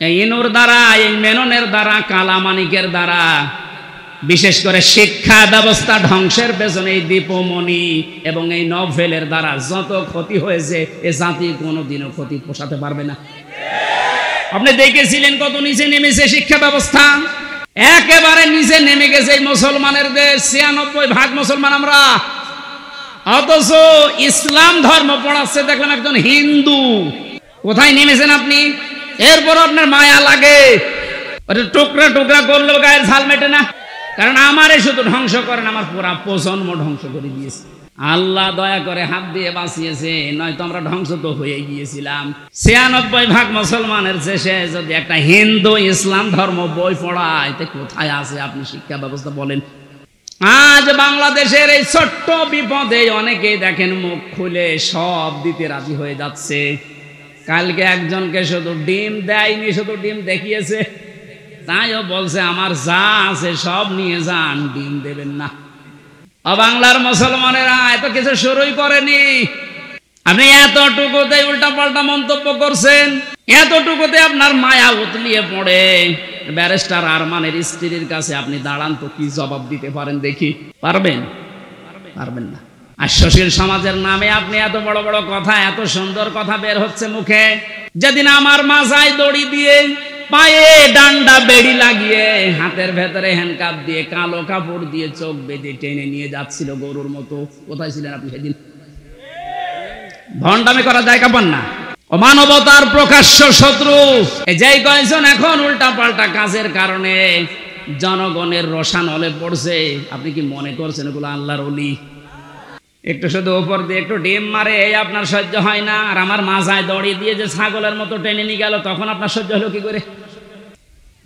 এই ইনুর দ্বারা, এই মেননের দ্বারা, কালামানিকের দ্বারা, বিশেষ করে শিক্ষা ব্যবস্থা ধ্বংসের পেছনে এই দীপমণি এবং এই নভেলের দ্বারা যত ক্ষতি হয়েছে, এ জাতি কোনোদিনও ক্ষতি পোষাতে পারবে না। আপনি দেখেছিলেন কত নিচে নেমেছে শিক্ষা ব্যবস্থা, একেবারে নিচে নেমে গেছে এই মুসলমানের দেশ, ৯৬% মুসলমান আমরা, অথচ ইসলাম ধর্ম পড়াচ্ছে দেখলাম একজন হিন্দু। কোথায় নেমেছেন আপনি? এরপর আপনার মায়া লাগে, টুকরা টুকরা করলেও গায়ের ঝাল মেটে না। কারণ আমারে শুধু ধ্বংস করেন, আমার পুরা প্রজন্ম ধ্বংস করে দিয়েছে। আল্লাহ দয়া করে হাত দিয়ে বাঁচিয়েছে, নয়তো আমরা ধ্বংস তো হয়ে গিয়েছিলাম। ৯৬% মুসলমানের শেষে যদি একটা হিন্দু ইসলাম ধর্ম বই পড়ায়, তো কোথায় আছে আপনি শিক্ষা ব্যবস্থা বলেন? আজ বাংলাদেশের এই ছোট্ট বিপদে অনেকেই দেখেন মুখ খুলে সব দিতে রাজি হয়ে যাচ্ছে। কালকে একজনকে শুধু ডিম দেয়নি, শুধু ডিম দেখিয়েছে, তাইও বলছে আমার যা আছে সব নিয়ে যান, ডিম দেবেন না। বাংলার মুসলমানেরা এত কিছু শুরুই করেনি, আপনি এতটুকুতে উল্টা পাল্টা মন্তব্য করছেন, এতটুকুতে আপনার মায়া উতলিয়ে পড়ে। ব্যারিস্টার আরমানের স্ত্রীর কাছে আপনি দাঁড়ান তো, কি জবাব দিতে পারেন দেখি? পারবেন? পারবেন না। আর সুশীল সমাজের নামে আপনি এত বড় বড় কথা, এত সুন্দর কথা বের হচ্ছে মুখে। যেদিন আমার মাথায় দড়ি দিয়ে, পায়ে ডান্ডা বেড়ি লাগিয়ে, হাতের ভেতরে হ্যান্ডকাপ দিয়ে, কালো কাপড় দিয়ে চোখ বেঁধে টেনে নিয়ে যাচ্ছিল গরুর মতো, কোথায় ছিলেন আপনি সেদিন? ভণ্ডামি করা জায়গা পান না। ও মানবতার প্রকাশ্য শত্রু যেই কয়েকজন এখন উল্টা পাল্টা কাজের কারণে জনগণের রসানলে পড়ছে, আপনি কি মনে করছেন এগুলো আল্লাহর ওলি? একটু শুধু উপর দিয়ে একটু ডিম মারে, এই আপনার সহ্য হয় না, আর আমার মাথায় দড়ি দিয়ে যে ছাগলের মতো টেনে নিয়ে গেল, তখন আপনার সহ্য হলো কি করে?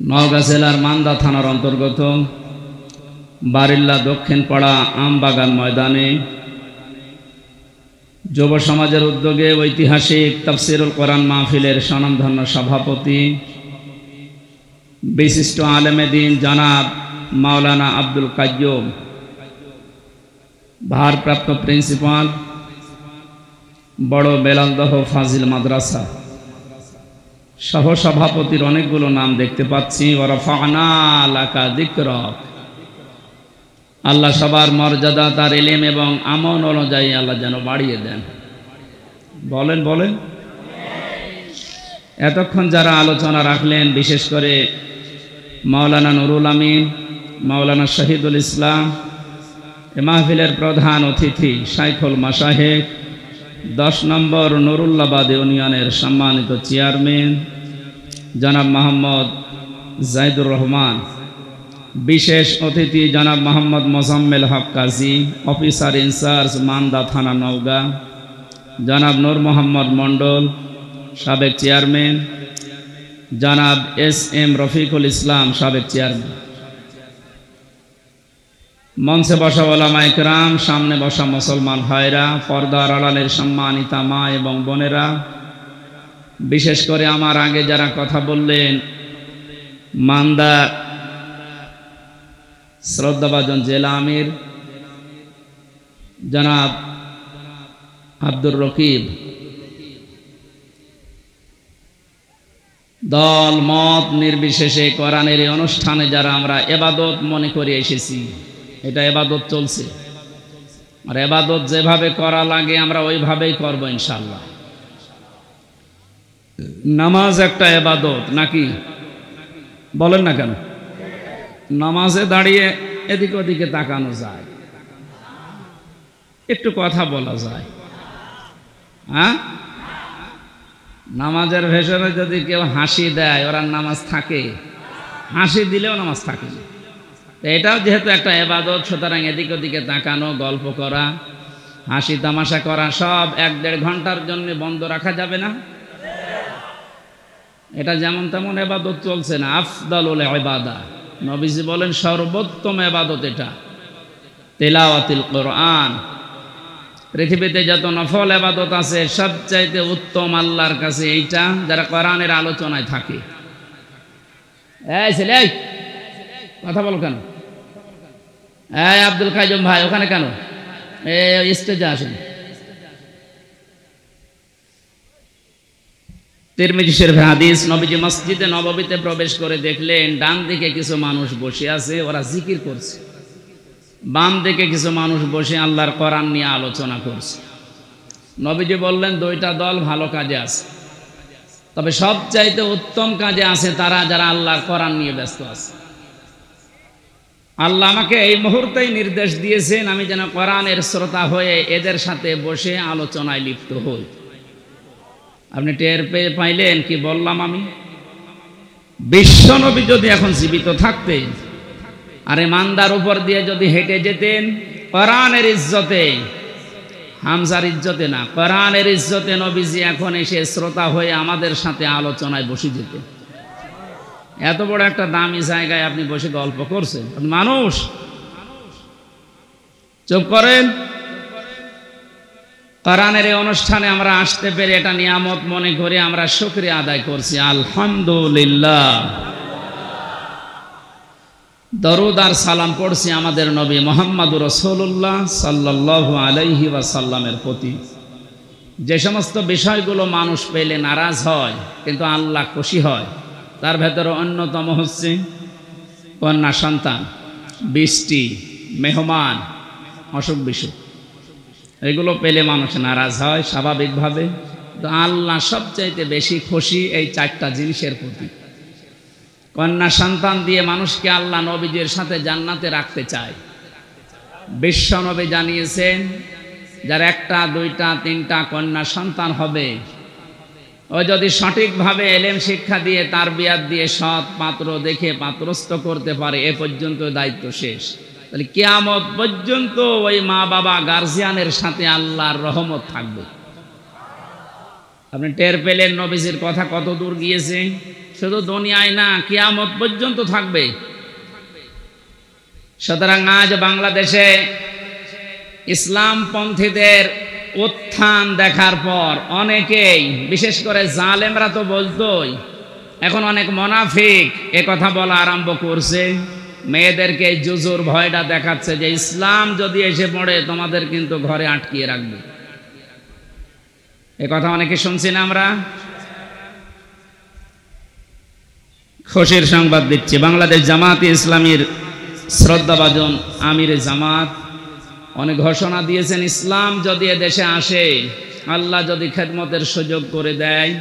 নওগাঁ জেলার মান্দা থানার অন্তর্গত বারিল্লা দক্ষিণ পাড়া আমবাগান ময়দানে যুব সমাজের উদ্যোগে ঐতিহাসিক তাফসিরুল কোরআন মাহফিলের স্বনামধন্য সভাপতি বিশিষ্ট আলেমে দ্বীন জনাব মাওলানা আব্দুল কাইয়ুম, ভারপ্রাপ্ত প্রিন্সিপাল বড় বেলালদহ ফাজিল মাদ্রাসা, সহসভাপতির অনেকগুলো নাম দেখতে পাচ্ছি। ওয়ারাফা'না লাকা যিকরাক। আল্লাহ সবার মর্যাদা তার ইলম এবং আমল অনুযায়ী আল্লাহ যেন বাড়িয়ে দেন। বলেন বলেন। এতক্ষণ যারা আলোচনা রাখলেন, বিশেষ করে মাওলানা নুরুল আমিন, মাওলানা শহীদুল ইসলাম, এ মাহফিলের প্রধান অতিথি শাইখুল মাশায়েখ 10 নম্বর নুরুল্লাবাদ ইউনিয়নের সম্মানিত চেয়ারম্যান জনাব মোহাম্মদ জাইদুর রহমান, বিশেষ অতিথি জনাব মোহাম্মদ মোজাম্মেল হক কাজী, অফিসার ইনচার্জ মান্দা থানা নওগাঁ, জনাব নূর মোহাম্মদ মণ্ডল সাবেক চেয়ারম্যান, জনাব এস.এম. রফিকুল ইসলাম সাবেক চেয়ারম্যান, মঞ্চে বসা ওলামায়ে কেরাম, সামনে বসা মুসলমান ভাইরা, পর্দার আড়ালের সম্মানিতা মা এবং বোনেরা, বিশেষ করে আমার আগে যারা কথা বললেন, মান্দা শ্রদ্ধাভাজন জেলা আমির জনাব আব্দুর রকিব, দল মত নির্বিশেষে কোরআনের এই অনুষ্ঠানে যারা আমরা ইবাদত মনে করে এসেছি, এটা ইবাদত চলছে, আর ইবাদত যেভাবে করা লাগে আমরা ওইভাবেই করব ইনশাআল্লাহ। নামাজ একটা ইবাদত নাকি? বলেন না কেন? নামাজে দাঁড়িয়ে এদিক ওদিকে তাকানো যায়, একটু কথা বলা যায়, হ্যাঁ? নামাজের ভেতরে যদি কেউ হাসি দেয়, ওরা নামাজ থাকে? হাসি দিলেও নামাজ থাকে না। এটাও যেহেতু একটা ইবাদত, সুতরাং এদিক ওদিকে তাকানো, গল্প করা, হাসি তামাশা করা সব 1-1.5 ঘন্টার জন্য বন্ধ রাখা যাবে না। এটা যেমন তেমন ইবাদত চলছে না। আফদালুল ইবাদা, নবীজি বলেন সর্বোত্তম ইবাদত এটা তিলাওয়াতুল কোরআন। পৃথিবীতে যত নফল ইবাদত আছে সবচাইতে উত্তম আল্লাহর কাছে এইটা, যারা কোরআনের আলোচনায় থাকে। এই ছেলে, কথা বলো কেন? এই আব্দুল কাইয়ুম ভাই ওখানে কেন? এই স্টেজে আসেন। তিরমিজি শরীফের হাদিস, নবীজি মসজিদে নববীতে প্রবেশ করে দেখলেন ডান দিকে কিছু মানুষ বসে আছে, ওরা জিকির করছে। বাম দিকে কিছু মানুষ বসে আল্লাহর কোরআন নিয়ে আলোচনা করছে। নবীজি বললেন দুইটা দল ভালো কাজে আছে, তবে সবচাইতে উত্তম কাজে আছে তারা যারা আল্লাহর কোরআন নিয়ে ব্যস্ত আছে। আল্লাহ আমাকে এই মুহূর্তেই নির্দেশ দিয়েছেন আমি যেন কোরআনের শ্রোতা হয়ে এদের সাথে বসে আলোচনায় লিপ্ত হই। আপনি টের পেয়ে পাইলেন কি বললাম? আমি বিশ্বনবী যদি এখন জীবিত থাকতেন আর ইমানদার উপর দিয়ে যদি হেঁটে যেতেন, কোরআনের ইজ্জতে, হামজার ইজ্জতে না, কোরআনের ইজ্জতে নবীজি এখন এসে শ্রোতা হয়ে আমাদের সাথে আলোচনায় বসে যেতেন। এত বড় একটা দামি জায়গায় আপনি বসে গল্প করছেন, আপনি মানুষ, চুপ করেন। কোরআনের এই অনুষ্ঠানে আমরা আসতে পেরে এটা নিয়ামত মনে করে আমরা শুকরিয়া আদায় করছি, আলহামদুলিল্লাহ। দরুদ আর সালাম পড়ছি আমাদের নবী মুহাম্মদুর রাসূলুল্লাহ সাল্লাল্লাহু আলাইহি ওয়াসাল্লামের প্রতি। যে সমস্ত বিষয়গুলো মানুষ পেলে নারাজ হয় কিন্তু আল্লাহ খুশি হয়, তার ভেতরে অন্যতম হচ্ছে কন্যা সন্তান, বৃষ্টি, মেহমান, অসুখ বিসুখ, এগুলো পেলে মানুষ নারাজ হয় স্বাভাবিকভাবে। তো আল্লাহ সবচাইতে বেশি খুশি এই চারটা জিনিসের প্রতি। কন্যা সন্তান দিয়ে মানুষকে আল্লাহ নবীজির সাথে জান্নাতে রাখতে চায়। বিশ্ব নবী জানিয়েছেন যার একটা, দুইটা, তিনটা কন্যা সন্তান হবে, ও যদি সঠিকভাবে এলেম শিক্ষা দিয়ে তার বিয়াত দিয়ে সৎ পাত্র দেখে পাত্রস্থ করতে পারে, এ পর্যন্ত দায়িত্ব শেষ। তাহলে কিয়ামত পর্যন্ত ওই মা বাবা গার্জিয়ানের সাথে আল্লাহর রহমত থাকবে। আপনি টের পেলেন নবীজির কথা কত দূর গিয়েছে? শুধু দুনিয়ায় না, কিয়ামত পর্যন্ত থাকবে। সুতরাং আজ বাংলাদেশে ইসলামপন্থীদের উত্থান দেখার পর অনেকেই, বিশেষ করে জালেমরা তো বলতোই, এখন অনেক মুনাফিক এ কথা বলা আরম্ভ করছে। মেয়েদেরকে জুজুর ভয়টা দেখাচ্ছে যে ইসলাম যদি এসে পড়ে তোমাদের কিন্তু ঘরে আটকিয়ে রাখবে। এ কথা অনেকে শুনছি না আমরা। খুশির সংবাদ দিচ্ছি, বাংলাদেশ জামাতে ইসলামীর শ্রদ্ধাভাজন আমির জামাত অনেক ঘোষণা দিয়েছেন, ইসলাম যদি এদেশে আসে, আল্লাহ যদি খেদমতের সুযোগ করে দেয়,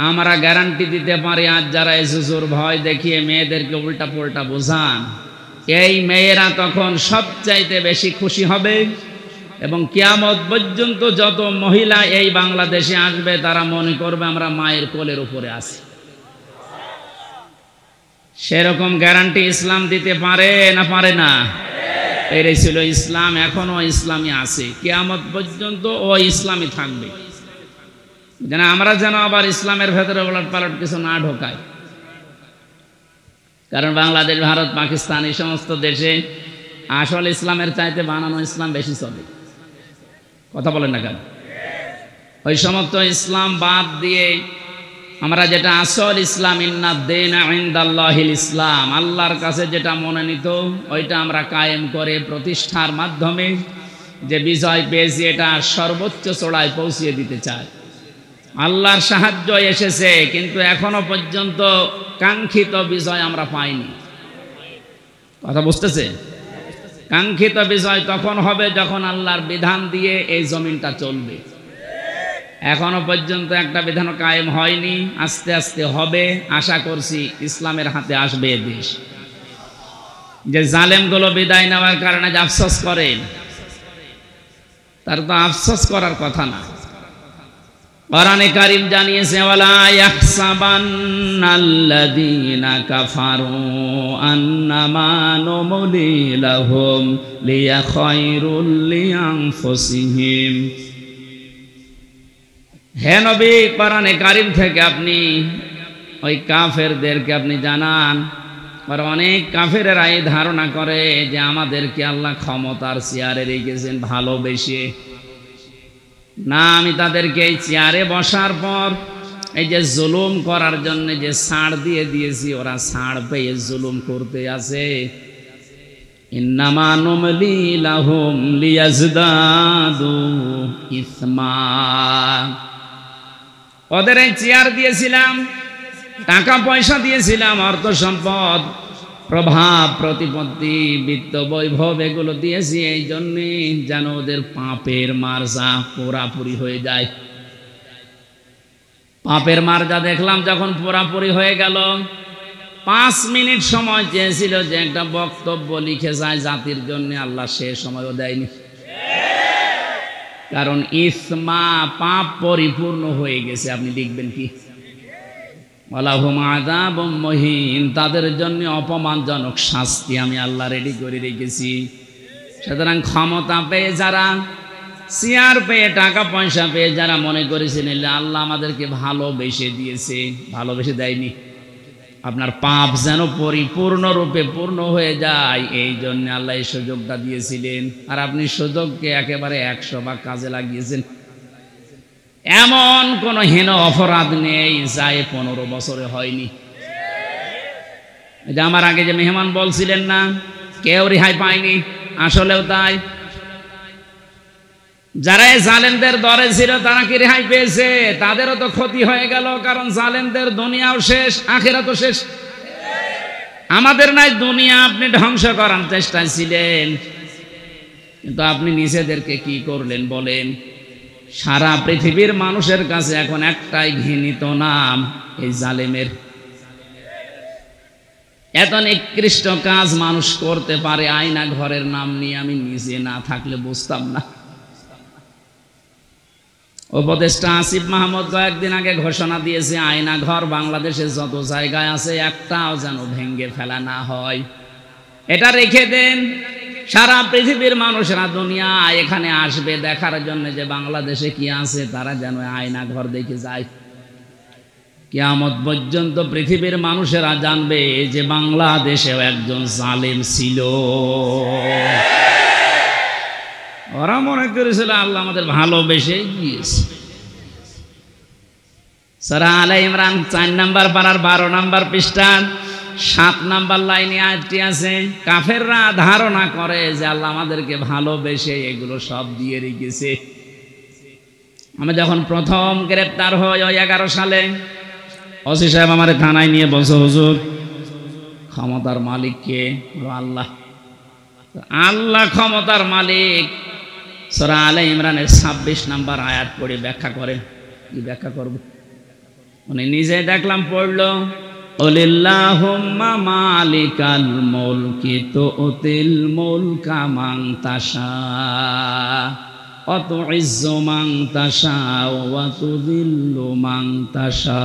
আমরা গ্যারান্টি দিতে পারি আজ যারা জুজুর ভয় দেখিয়ে মেয়েদেরকে উল্টা পুল্টা বোঝান, এই মেয়েরা তখন সবচাইতে বেশি খুশি হবে। এবং কিয়ামত পর্যন্ত যত মহিলা এই বাংলাদেশে আসবে তারা মনে করবে আমরা মায়ের কোলের উপরে আছি। সেরকম গ্যারান্টি ইসলাম দিতে পারে না পারে না? পেরেছিল ইসলাম, এখনো ইসলামী আছে, কিয়ামত পর্যন্ত ও ইসলামী থাকবে। যেন আমরা যেন আবার ইসলামের ভেতরে ওলট পালট কিছু না ঢোকায়। কারণ বাংলাদেশ, ভারত, পাকিস্তান এই সমস্ত দেশে আসল ইসলামের চাইতে বানানো ইসলাম বেশি চলে। কথা বলেন না কেন? ওই সমস্ত ইসলাম বাদ দিয়ে আমরা যেটা আসল ইসলাম, ইন্না দীনা ইনদাল্লাহিল ইসলাম, আল্লাহর কাছে যেটা মনোনীত, ওইটা আমরা কায়েম করে প্রতিষ্ঠার মাধ্যমে যে বিজয় পেয়েছি এটা সর্বোচ্চ চূড়ায় পৌঁছিয়ে দিতে চায়। আল্লাহর সাহায্য এসেছে কিন্তু এখনো পর্যন্ত কাঙ্ক্ষিত বিজয় আমরা পাইনি। কথা বুঝতেছে? কাঙ্ক্ষিত বিজয় তখন হবে যখন আল্লাহর বিধান দিয়ে এই জমিনটা চলবে। এখনো পর্যন্ত একটা বিধান কায়েম হয়নি, আস্তে আস্তে হবে। আশা করছি ইসলামের হাতে আসবে এ দেশ। যে জালেমগুলো বিদায় নেওয়ার কারণে যে আফসোস করেন, তার তো আফসোস করার কথা না। কোরআনে কারীম জানিয়েছে, ওয়ালা ইয়াহসাবান্নাল্লাযীনা কাফারু আন্নামা নুমলি লাহুম লিয়াখায়রুল লিআনফুসিহিম। হে নবী, কোরআনে কারীম থেকে আপনি ওই কাফেরদেরকে আপনি জানান। আর অনেক কাফেরেরা এই ধারণা করে যে আমাদেরকে আল্লাহ ক্ষমতার চেয়ারে রেখেছেন ভালোবেসে। না, আমি তাদেরকে এই চেয়ারে বসার পর এই যে জুলুম করার জন্য যে ছাড় দিয়ে দিয়েছি, ওরা ছাড় পেয়ে জুলুম করতে আছে। ইন্নামা নুমলি লাহুম লিয়াজদাদু ইসমা। ওদের এই চেয়ার দিয়েছিলাম, টাকা পয়সা দিয়েছিলাম, অর্থ সম্পদ, প্রভাব প্রতিপত্তি, বিত্ত বৈভব এগুলো দিয়েছি এই জন্যে যেন ওদের পাপের মার্জা পুরাপুরি হয়ে যায়। পাপের মার্জা দেখলাম যখন পুরাপুরি হয়ে গেল, 5 মিনিট সময় চেয়েছিল যে একটা বক্তব্য লিখে যায় জাতির জন্য, আল্লাহ সে সময়ও দেয়নি। কারণ ইসমা পাপ পরিপূর্ণ হয়ে গেছে। আপনি লিখবেন কি? ওয়ালাহুম আযাবুম মুহিন, তাদের জন্য অপমানজনক শাস্তি আমি আল্লাহ রেডি করে রেখেছি। সুতরাং ক্ষমতা পেয়ে যারা, চেয়ার পেয়ে, টাকা পয়সা পেয়ে যারা মনে করেছিলেন আল্লাহ আমাদেরকে ভালোবেসে দিয়েছে, ভালোবেসে দেয়নি। আপনার পাপ যেন পরিপূর্ণরূপে পূর্ণ হয়ে যায় এই জন্য আল্লাহ এই সুযোগটা দিয়েছিলেন। আর আপনি সুযোগকে একেবারে 100 ভাগ কাজে লাগিয়েছেন। এমন কোন হীন অপরাধ নেই যা 15 বছরে হয়নি। এটা আমার আগে যে মেহমান বলছিলেন না, কেউ রেহাই পায়নি, আসলেও তাই। যারা জালেমদের দরে ছিল তারা কি রেহাই পেয়েছে? তাদেরও তো ক্ষতি হয়ে গেল, কারণ জালেমদের দুনিয়াও শেষ, আখিরাতও শেষ। আমাদের নাই দুনিয়া আপনি ধ্বংস করার চেষ্টায় ছিলেন, কিন্তু আপনি নিজেদেরকে কি করলেন বলেন? সারা পৃথিবীর মানুষের কাছে এখন একটাই ঘৃণিত নাম, এই জালেমের। এত নিকৃষ্ট কাজ মানুষ করতে পারে আয়না ঘরের নাম নিয়ে, আমি নিজে না থাকলে বুঝতাম না। উপদেষ্টা আসিফ মাহমুদ কয়েকদিন আগে ঘোষণা দিয়েছে আয়না ঘর বাংলাদেশে যত জায়গায় আছে একটাও যেন ভেঙে ফেলা না হয়। এটা রেখে দেন, সারা পৃথিবীর মানুষরা দুনিয়া এখানে আসবে দেখার জন্য যে বাংলাদেশে কি আছে, তারা যেন আয়না ঘর দেখে যায়। কিয়ামত পর্যন্ত পৃথিবীর মানুষেরা জানবে যে বাংলাদেশেও একজন জালেম ছিল। ওরা মনে করেছিল আল্লাহ আমাদের ভালোবেসে দিয়েছে। সূরা আলে ইমরান 4 নম্বর পারার 12 নম্বর পৃষ্ঠা 7 নম্বর লাইনে আয়াতটি আছে। কাফেররা ধারণা করে যে আল্লাহ আমাদেরকে ভালোবেসে এগুলো সব দিয়ে রেখেছে। আমি যখন প্রথম গ্রেপ্তার হই ওই 11 সালে, ওসি সাহেব আমার থানায় নিয়ে বলছে, হুজুর ক্ষমতার মালিক কে? আল্লাহ। আল্লাহ ক্ষমতার মালিক। সূরা আলে ইমরানের 26 নম্বর আয়াত পড়ে ব্যাখ্যা করেন। কি ব্যাখ্যা করব? উনি নিজে দেখলাম পড়লো, ওলিল্লাহুম্মা মালিকাল মুলকি তুতিল মুলকা মান তাশা ওয়া তুইজ্জু মান তাশা ওয়া তুযিল্লু মান তাশা।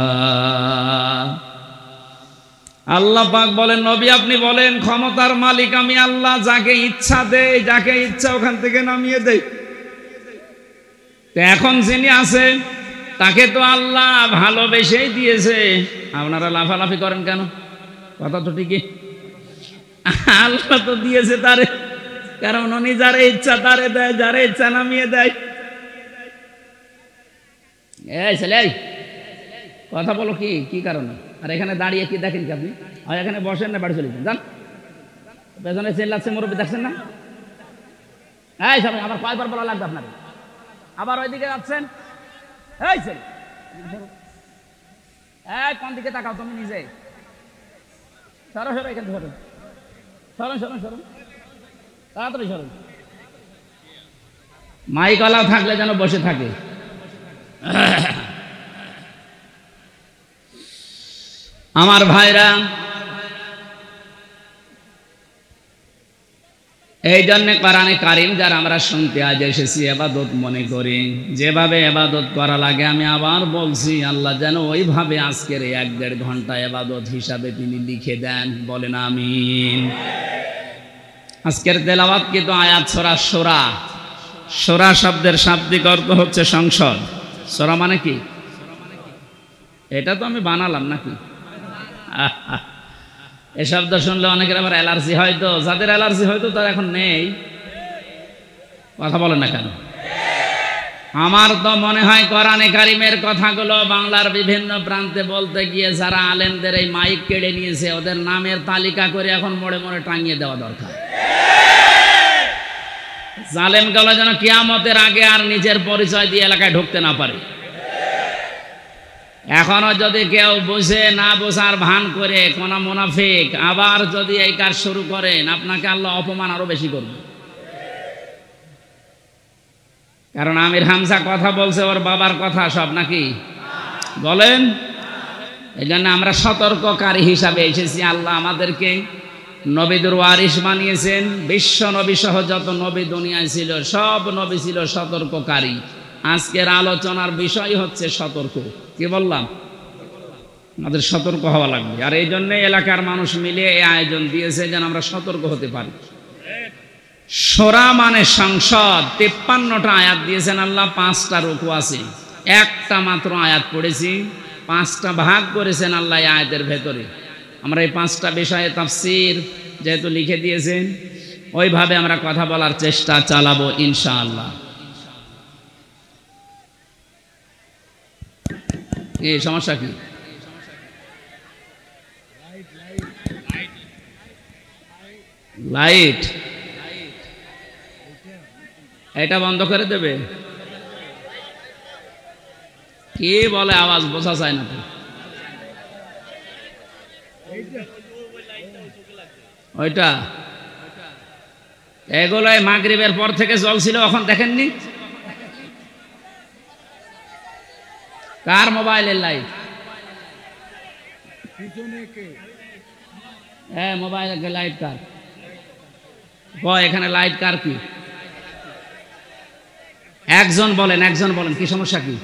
আল্লাহ পাক বলেন, নবী আপনি বলেন ক্ষমতার মালিক আমি আল্লাহ, যাকে ইচ্ছা দেই, যাকে ইচ্ছা ওখান থেকে নামিয়ে দেই। তো এখন যিনি আছে তাকে তো আল্লাহ ভালোবেসেই দিয়েছে, আপনারা লাফালাফি করেন কেন? কথা তো ঠিকই, আল্লাহ তো দিয়েছে তারে, কারণ উনি যারে ইচ্ছা তারে দেয়, যারে ইচ্ছা নামিয়ে দেয়। এই ছেলে কথা বলো, কি কি কারণে? আর এখানে দাঁড়িয়ে কি দেখেন কি আপনি? আর এখানে বসেন না, বাড়ি চলে যান। পেছনে চেল্লাচ্ছে মুরব্বী, দেখছেন না? এই সবাই আবার কয়বার বলা লাগবে আপনার? আবার ওইদিকে যাচ্ছেন। এই ছেলে কোন দিকে তাকাও তুমি নিজে? সরো সরো, এখানে সরো, সরো সরো সরো, তাড়াতাড়ি সরো। মাইকওয়ালা থাকলে যেন বসে থাকে। আমার ভাইরা, এই জন্য কোরআনে কারিম যারা আমরা শুনতে আজ এসেছি ইবাদত মনে করি, যেভাবে ইবাদত করা লাগে আমি আবার বলছি, আল্লাহ যেন ওইভাবে আজকের 1-1.5 ঘন্টা ইবাদত হিসাবে তিনি লিখে দেন। বলেন আমিন। আজকের তেলাওয়াত কিন্তু আয়াত সূরা শূরা। শূরা শব্দের শাব্দিক অর্থ হচ্ছে সংসদ। শূরা মানে কি? এটা তো আমি বানালাম নাকি? এই শব্দ শুনলে অনেকের আবার অ্যালার্জি হয়তো, যাদের অ্যালার্জি হয়তো তার এখন নেই। কথা বলেন না কেন? আমার তো মনে হয় কোরআনে কারিমের কথাগুলো বাংলার বিভিন্ন প্রান্তে বলতে গিয়ে যারা আলেমদের এই মাইক কেড়ে নিয়েছে ওদের নামের তালিকা করে এখন মোড়ে মোড়ে টাঙিয়ে দেওয়া দরকার। জালেমগুলো যেন কিয়ামতের আগে আর নিজের পরিচয় দিয়ে এলাকায় ঢুকতে না পারে। এখনো যদি কেউ বুঝে না বোঝার ভান করে কোন মুনাফিক আবার যদি এই কাজ শুরু করেন, আপনাকে আল্লাহ অপমান আরো বেশি করবে। কারণ আমির হামজা কথা বলছে ওর বাবার কথা সব নাকি বলেন। এই জন্য আমরা সতর্ককারী হিসাবে এসেছি। আল্লাহ আমাদেরকে নবীদের ওয়ারিস বানিয়েছেন। বিশ্ব নবী সহ যত নবী দুনিয়ায় ছিল সব নবী ছিল সতর্ককারী। আজকের আলোচনার বিষয় হচ্ছে সতর্ক। কি বললাম? আমাদের সতর্ক হওয়া লাগবে। আর এই জন্য এলাকার মানুষ মিলে এই আয়োজন দিয়েছে যেন আমরা সতর্ক হতে পারি। সূরা মানে সংসদ, 53টা আয়াত দিয়েছেন আল্লাহ, 5টা রুকু আছে। একটা মাত্র আয়াত পড়েছি, 5টা ভাগ করেছেন আল্লাহ এই আয়াতের ভেতরে। আমরা এই 5টা বিষয়ে তাফসীর যেহেতু লিখে দিয়েছেন, ওইভাবে আমরা কথা বলার চেষ্টা চালাবো ইনশাআল্লাহ। এই সমস্যা কি? লাইট এটা বন্ধ করে দেবে? কি বলে আওয়াজ বোঝা যায় না তো। ওইটা এগুলোই মাগরিবের পর থেকে জ্বলছিল, এখন দেখেননি? কার মোবাইলের লাইট? হ্যাঁ, মোবাইলের লাইট কার? এখানে লাইট কার? কি একজন বলেন, একজন বলেন, কি সমস্যা কি?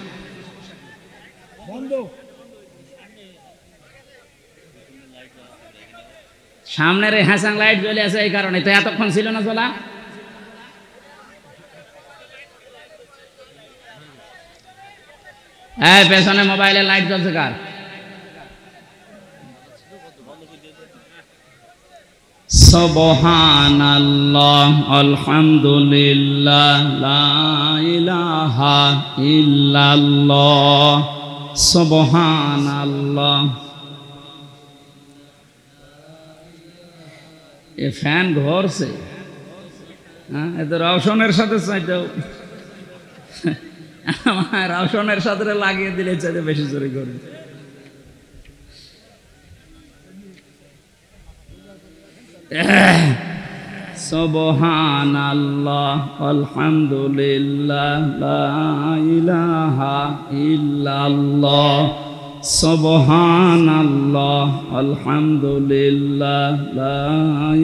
সামনের এই হ্যাসাং লাইট জ্বলে আছে, এই কারণে তো এতক্ষণ ছিল না জ্বলা। হ্যাঁ, পেছনে মোবাইলের লাইট জ্বলছে কার? সুবহানাল্লাহ, আলহামদুলিল্লাহ, লা ইলাহা ইল্লাল্লাহ, সুবহানাল্লাহ। এ ফ্যান ঘুরছে, হ্যাঁ, এ তো রওশনের সাথে চাইতেও আমার রওশনের সাথে লাগিয়ে দিলে চাইতে বেশি জোরে করবে। সুবহানাল্লাহ, আলহামদুলিল্লাহ, লা ইলাহা ইল্লাল্লাহ, সুবহানাল্লাহ, আলহামদুলিল্লাহ, লা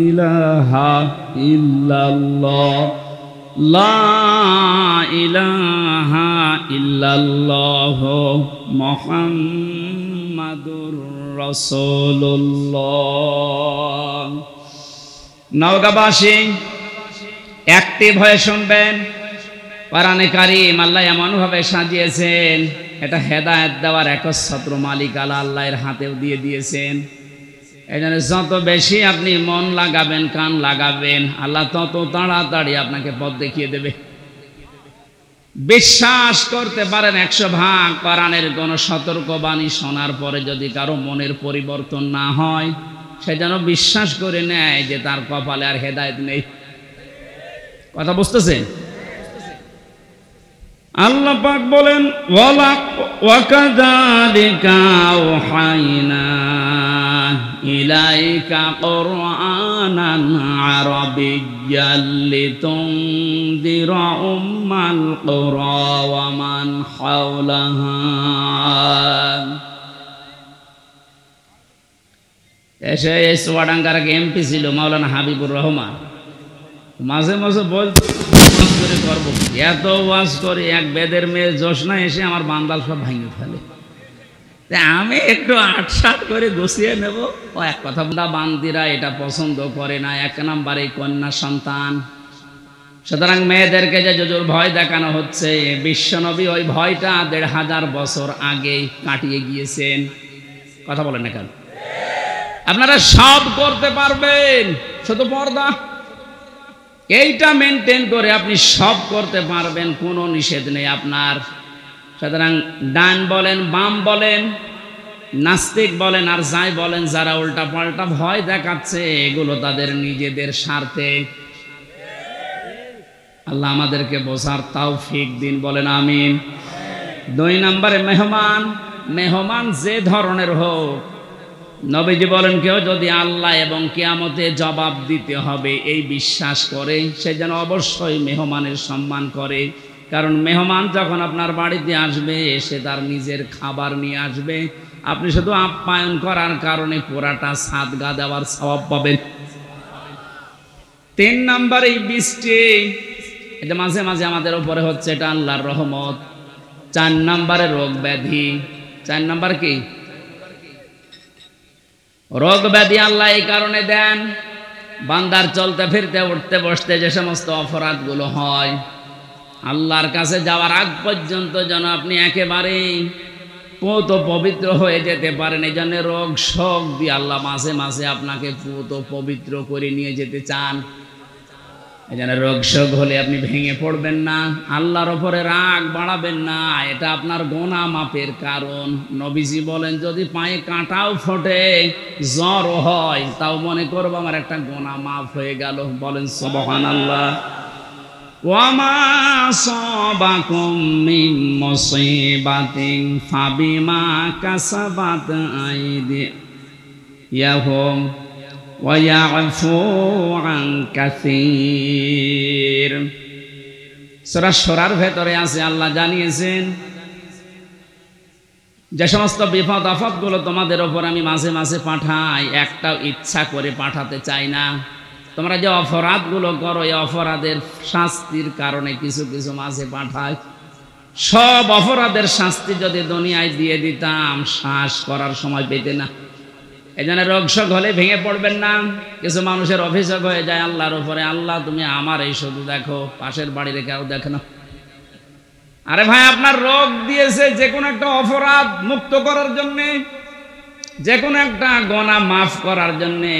ইলাহা ইল্লাল্লাহ, লা ইলাহা ইল্লাল্লাহ, মুহাম্মাদুর রাসূলুল্লাহ। নওগাঁবাসী অ্যাক্টিভ হয়ে শুনবেন। কোরআনে কারীম আল্লাহ এমনভাবে সাজিয়েছেন, এটা হেদায়েত দেওয়ার একচ্ছত্র মালিক আল্লাহর হাতেও দিয়ে দিয়েছেন। এই জন্য যত বেশি আপনি মন লাগাবেন, কান লাগাবেন, আল্লাহ তত তাড়াতাড়ি আপনাকে পথ দেখিয়ে দেবে। বিশ্বাস করতে পারেন 100 ভাগ কোরআনের কোন সতর্কবাণী শোনার পরে যদি কারো মনের পরিবর্তন না হয়, সে যেন বিশ্বাস করে নেয় যে তার কপালে আর হেদায়েত নেই। কথা বুঝতেছেন? আল্লাহ পাক বলেন, ওয়াকাযালিকা আওহাইনা ইলাইকা কুরআনান আরাবিয়্যান লিতুনযিরা উম্মাল কুরা ওয়া মান হাওলাহা। এসে এই চুয়াডাঙ্গার এমপি ছিল মাওলানা হাবিবুর রহমান, মাঝে মাঝে বলতো করে করবো, এত ওয়াজ করে এক বেদের মেয়ে জোসনা এসে আমার বান্দাল সব ভাঙিয়ে ফেলে। আমি একটু আটসাট করে গুছিয়ে নেব। ও এক কথা, বান্দিরা এটা পছন্দ করে না, 1 নম্বরে কন্যা সন্তান। সুতরাং মেয়েদেরকে যে জোর ভয় দেখানো হচ্ছে, বিশ্বনবী ওই ভয়টা 1500 বছর আগে কাটিয়ে গিয়েছেন। কথা বলেন না কেন? আপনারা সব করতে পারবেন, শুধু পর্দা এইটা মেনটেন করে আপনি সব করতে পারবেন, কোনো নিষেধ নেই আপনার। সুতরাং ডান বলেন, বাম বলেন, নাস্তিক বলেন আর যাই বলেন, যারা উল্টা পাল্টা ভয় দেখাচ্ছে, এগুলো তাদের নিজেদের স্বার্থে। আল্লাহ আমাদেরকে বোঝার তৌফিক দিন, বলেন আমিন। 2 নম্বরে মেহমান মেহমান যে ধরনের হোক, নবীজি বলেন কেউ যদি আল্লাহ এবং কিয়ামতে জবাব দিতে হবে এই বিশ্বাস করে, সে যেন অবশ্যই মেহমানের সম্মান করে। কারণ মেহমান যখন আপনার বাড়িতে আসবে সে তার নিজের খাবার নিয়ে আসবে, আপনি শুধু আপ্যায়ন করার কারণে পুরাটা সাদগা দেওয়ার সওয়াব পাবেন। 3 নাম্বার এই বৃষ্টি, এটা মাঝে মাঝে আমাদের উপরে হচ্ছে, এটা আল্লাহর রহমত। 4 নাম্বারে রোগ ব্যাধি। 4 নাম্বার কি? রোগ ব্যাধি আল্লাহ এই কারণে দেন, বান্দার চলতে ফিরতে উঠতে বসতে যে সমস্ত অপরাধগুলো হয়, আল্লাহর কাছে যাওয়ার আগ পর্যন্ত যেন আপনি একেবারেই পুত পবিত্র হয়ে যেতে পারেন। এই জন্য রোগ শোক দিয়ে আল্লাহ মাঝে মাঝে আপনাকে পুত পবিত্র করে নিয়ে যেতে চান। এই জন্য রোগ শোক হলে আপনি ভেঙে পড়বেন না, আল্লাহর ওপরে রাগ বাড়াবেন না, এটা আপনার গুনাহ মাপের কারণ। নবীজি বলেন যদি পায়ে কাঁটাও ফোটে, জ্বর হয়, তাও মনে করবো আমার একটা গুনাহ মাফ হয়ে গেল। বলেন সুবহানাল্লাহ। ওয়ামা সাবাকুম মিন মুসিবাতিন ফাবিমা কাসাবাত আইদিয়াহুম ওয়া ইয়াফু আন কাসীর। সূরা শূরার ভেতরে আছে, আল্লাহ জানিয়েছেন যে সমস্ত বিপদ আপদগুলো তোমাদের ওপর আমি মাঝে মাঝে পাঠাই, একটাও ইচ্ছা করে পাঠাতে চাই না। তোমরা যে অপরাধগুলো করো, এই অপরাধের শাস্তির কারণে কিছু কিছু মাঝে পাঠায়। সব অপরাধের শাস্তি যদি দুনিয়ায় দিয়ে দিতাম, শ্বাস করার সময় পেতে না। এই জন্য রোগ শোক হলে ভেঙে পড়বেন না। কিছু মানুষের অভিযোগ হয়ে যায় আল্লাহর উপরে, আল্লাহ তুমি আমার এই শুধু দেখো, পাশের বাড়ির কেউ দেখে না। আরে ভাই, আপনার রোগ দিয়েছে যে কোনো একটা অপরাধ মুক্ত করার জন্যে, যে কোনো একটা গুনাহ মাফ করার জন্যে,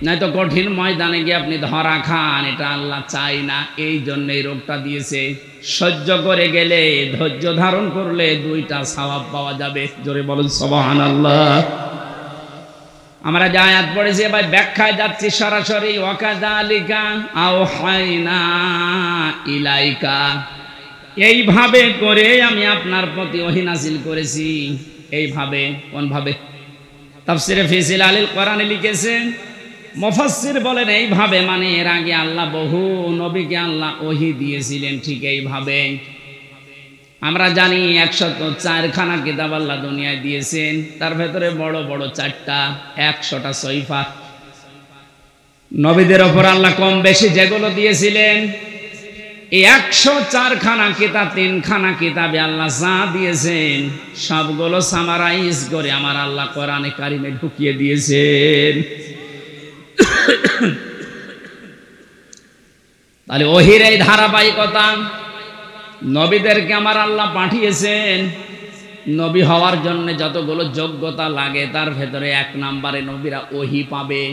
নয়তো কঠিন ময়দানে গিয়ে আপনি ধরা খান, এটা আল্লাহ চাই না। এই জন্য এই রোগটা দিয়েছে। সহ্য করে গেলে, ধৈর্য ধারণ করলে 2টা সওয়াব পাওয়া যাবে। জোরে বলুন সুবহানাল্লাহ। আমরা যে আয়াত পড়েছি ভাই, ব্যাখ্যায় যাচ্ছি সরাসরি। ওয়াকাযালিকা আওহাইনা ইলাইকা, এইভাবে করে আমি আপনার প্রতি ওহী নাযিল করেছি। এইভাবে, কোন ভাবে? তাফসীরে ফি জিলালিল কোরআনে লিখেছেন, মুফাসসির বলেন এইভাবে মানে এর আগে আল্লাহ বহু নবীকে আল্লাহ ওহী দিয়েছিলেন ঠিক এইভাবে। আমরা জানি 104খানা কিতাব আল্লাহ দুনিয়ায় দিয়েছেন, তার ভেতরে বড় বড় 4টা, 100টা সহিফা। নবীদের ওপর আল্লাহ কম বেশি যেগুলো দিয়েছিলেন, এই 104খানা কিতাব, 3খানা কিতাবে আল্লাহ যা দিয়েছেন সবগুলো সামারাইজ করে আমার আল্লাহ কোরআনে কারিমে ঢুকিয়ে দিয়েছেন। তাহলে ওহীর এই ধারাবাহিকতা, নবীদেরকে আমার আল্লাহ পাঠিয়েছেন। নবী হওয়ার জন্য যতগুলো যোগ্যতা লাগে তার ভেতরে 1 নম্বরে নবীরা ওহী পাবে।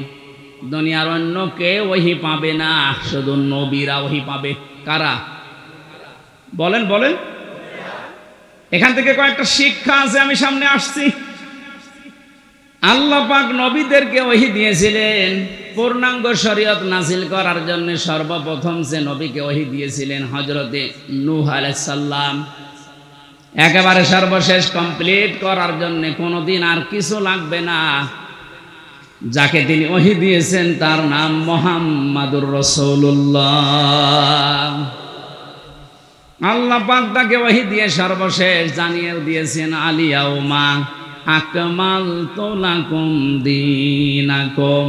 দুনিয়ার অন্য কেউ ওহী পাবে না, শুধু নবীরা ওহী পাবে। কারা? বলেন বলেন। এখান থেকে কয়েকটা শিক্ষা আছে, আমি সামনে আসছি। আল্লাহ পাক নবীদেরকে ওহী দিয়েছিলেন পূর্ণাঙ্গ শরীয়ত নাযিল করার জন্য। সর্বপ্রথম যে নবীকে ওহী দিয়েছিলেন হযরতে নূহ আলাইহিস সালাম, একেবারে সর্বশেষ কমপ্লিট করার জন্য কোনোদিন আর কিছু লাগবে না। যাকে তিনি ওহী দিয়েছেন তার নাম মুহাম্মাদুর রাসূলুল্লাহ। আল্লাহ পাক তাকে ওহী দিয়ে সর্বশেষ জানিয়ে দিয়েছেন, আলিয়াউমা আকমালতু লাকুম দীনাকুম।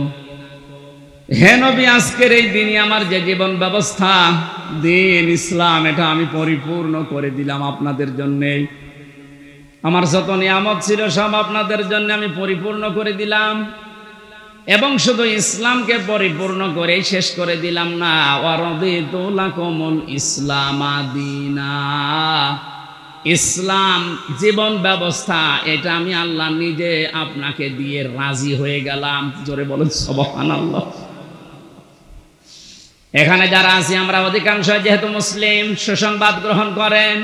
হে নবী, আজকের এই দিনই আমার যে জীবন ব্যবস্থা, দিন ইসলাম, এটা আমি পরিপূর্ণ করে দিলাম আপনাদের জন্যে। আমার যত নিয়ামত ছিল সব আপনাদের জন্য আমি পরিপূর্ণ করে দিলাম। এবং শুধু ইসলামকে পরিপূর্ণ করেই শেষ করে দিলাম না, ওয়ারাদিতু লাকুমুল ইসলামা দীনা। ইসলাম জীবন ব্যবস্থা, এটা আমি আল্লাহ নিজে আপনাকে দিয়ে রাজি হয়ে গেলাম। জোরে বলেন সুবহানাল্লাহ। এখানে যারা আছি আমরা অধিকাংশ যেহেতু মুসলিম, সুসংবাদ গ্রহণ করেন।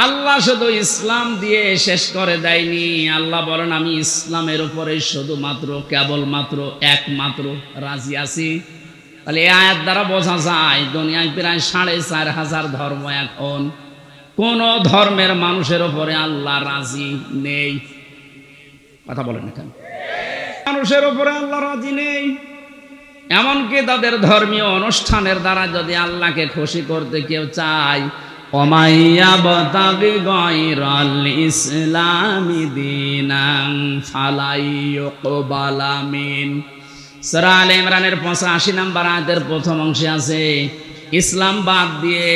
আল্লাহ শুধু ইসলাম দিয়ে শেষ করে দেয়নি। আল্লাহ বলেন আমি ইসলামের উপরে শুধুমাত্র, কেবলমাত্র, একমাত্র রাজি আছি। তাহলে এই আয়াত দ্বারা বোঝা যায় দুনিয়ায় প্রায় 4,500 ধর্ম এখন। কোন ধর্মের মানুষের উপরে আল্লাহ রাজি নেই। কথা বলেন এখানে, মানুষের উপরে আল্লাহ রাজি নেই। এমনকি তাদের ধর্মীয় অনুষ্ঠানের দ্বারা যদি আল্লাহকে খুশি করতে কেউ চায়, ওমাইয়াবতাগি গায়রাল ইসলামি দীনান ফালাই ইউকবালা মিন। সূরা আলে ইমরানের 85 নম্বর আয়াতের প্রথম অংশে আছে, ইসলাম বাদ দিয়ে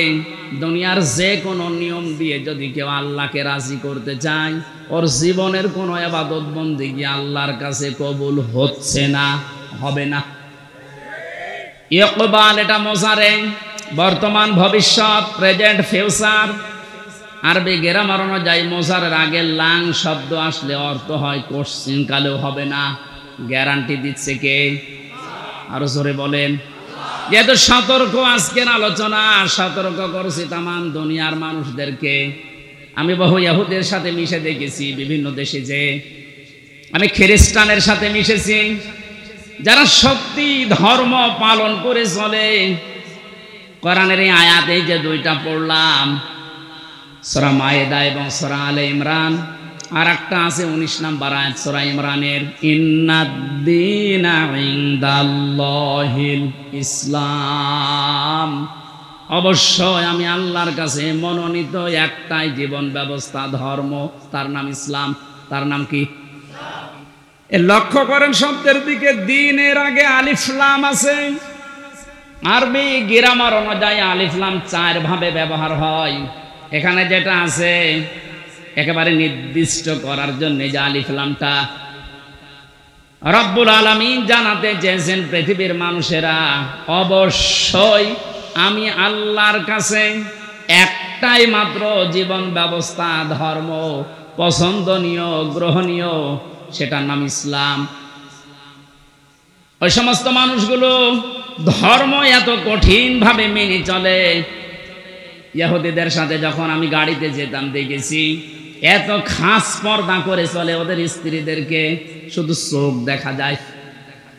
দুনিয়ার যে কোনো নিয়ম দিয়ে যদি কেউ আল্লাহকে রাজি করতে চায়, ওর জীবনের কোনো ইবাদত বন্দেগী আল্লাহর কাছে কবুল হচ্ছে না, হবে না। ইকবাল এটা মোজারে, বর্তমান ভবিষ্যৎ, প্রেজেন্ট ফিউচার। আরবি গ্রামার অনুযায়ী মোজারের আগে লাং শব্দ আসলে অর্থ হয় কোশ্চিন কালেও হবে না। গ্যারান্টি দিচ্ছে কে? আরো জোরে বলেন। যেহেতু সতর্ক আজকের আলোচনা, সতর্ক করছি তামাম দুনিয়ার মানুষদেরকে। আমি বহু ইহুদের সাথে মিশে দেখেছি বিভিন্ন দেশে, যে আমি খ্রিস্টানের সাথে মিশেছি, যারা সত্যি ধর্ম পালন করে চলে। কোরআনের এই আয়াতে যে দুইটা পড়লাম, সূরা মায়েদা এবং সূরা আলে ইমরান, আর একটা আছে 19 নম্বর আয়াত সূরা ইমরানের, ইন্নাদ-দীনা ইনদাল্লাহিল ইসলাম। অবশ্যই আমি আল্লাহর কাছে মনোনীত একটাই জীবন ব্যবস্থা, ধর্ম, তার নাম ইসলাম। তার নাম কি? লক্ষ্য করেন শব্দের দিকে, দ্বীনের আগে আলিফ লাম আছে। আরবি গ্রামার অনুযায়ী আলিফ লাম 4 ভাবে ব্যবহার হয়। এখানে যেটা আছে একেবারে নির্দিষ্ট করার জন্য যে আলিফ লামটা, রব্বুল আলামিন জানাতে চেয়েছেন পৃথিবীর মানুষেরা, অবশ্যই আমি আল্লাহর কাছে একটাই মাত্র জীবন ব্যবস্থা, ধর্ম পছন্দনীয়, গ্রহণীয়, সেটার নাম ইসলাম। ওই সমস্ত মানুষগুলো ধর্ম এত কঠিন ভাবে মেনে চলে। ইহুদিদের সাথে যখন আমি গাড়িতে যেতাম দেখেছি, এত খাস পর্দা করে চলে। ওদের স্ত্রীদেরকে শুধু চোখ দেখা যায়,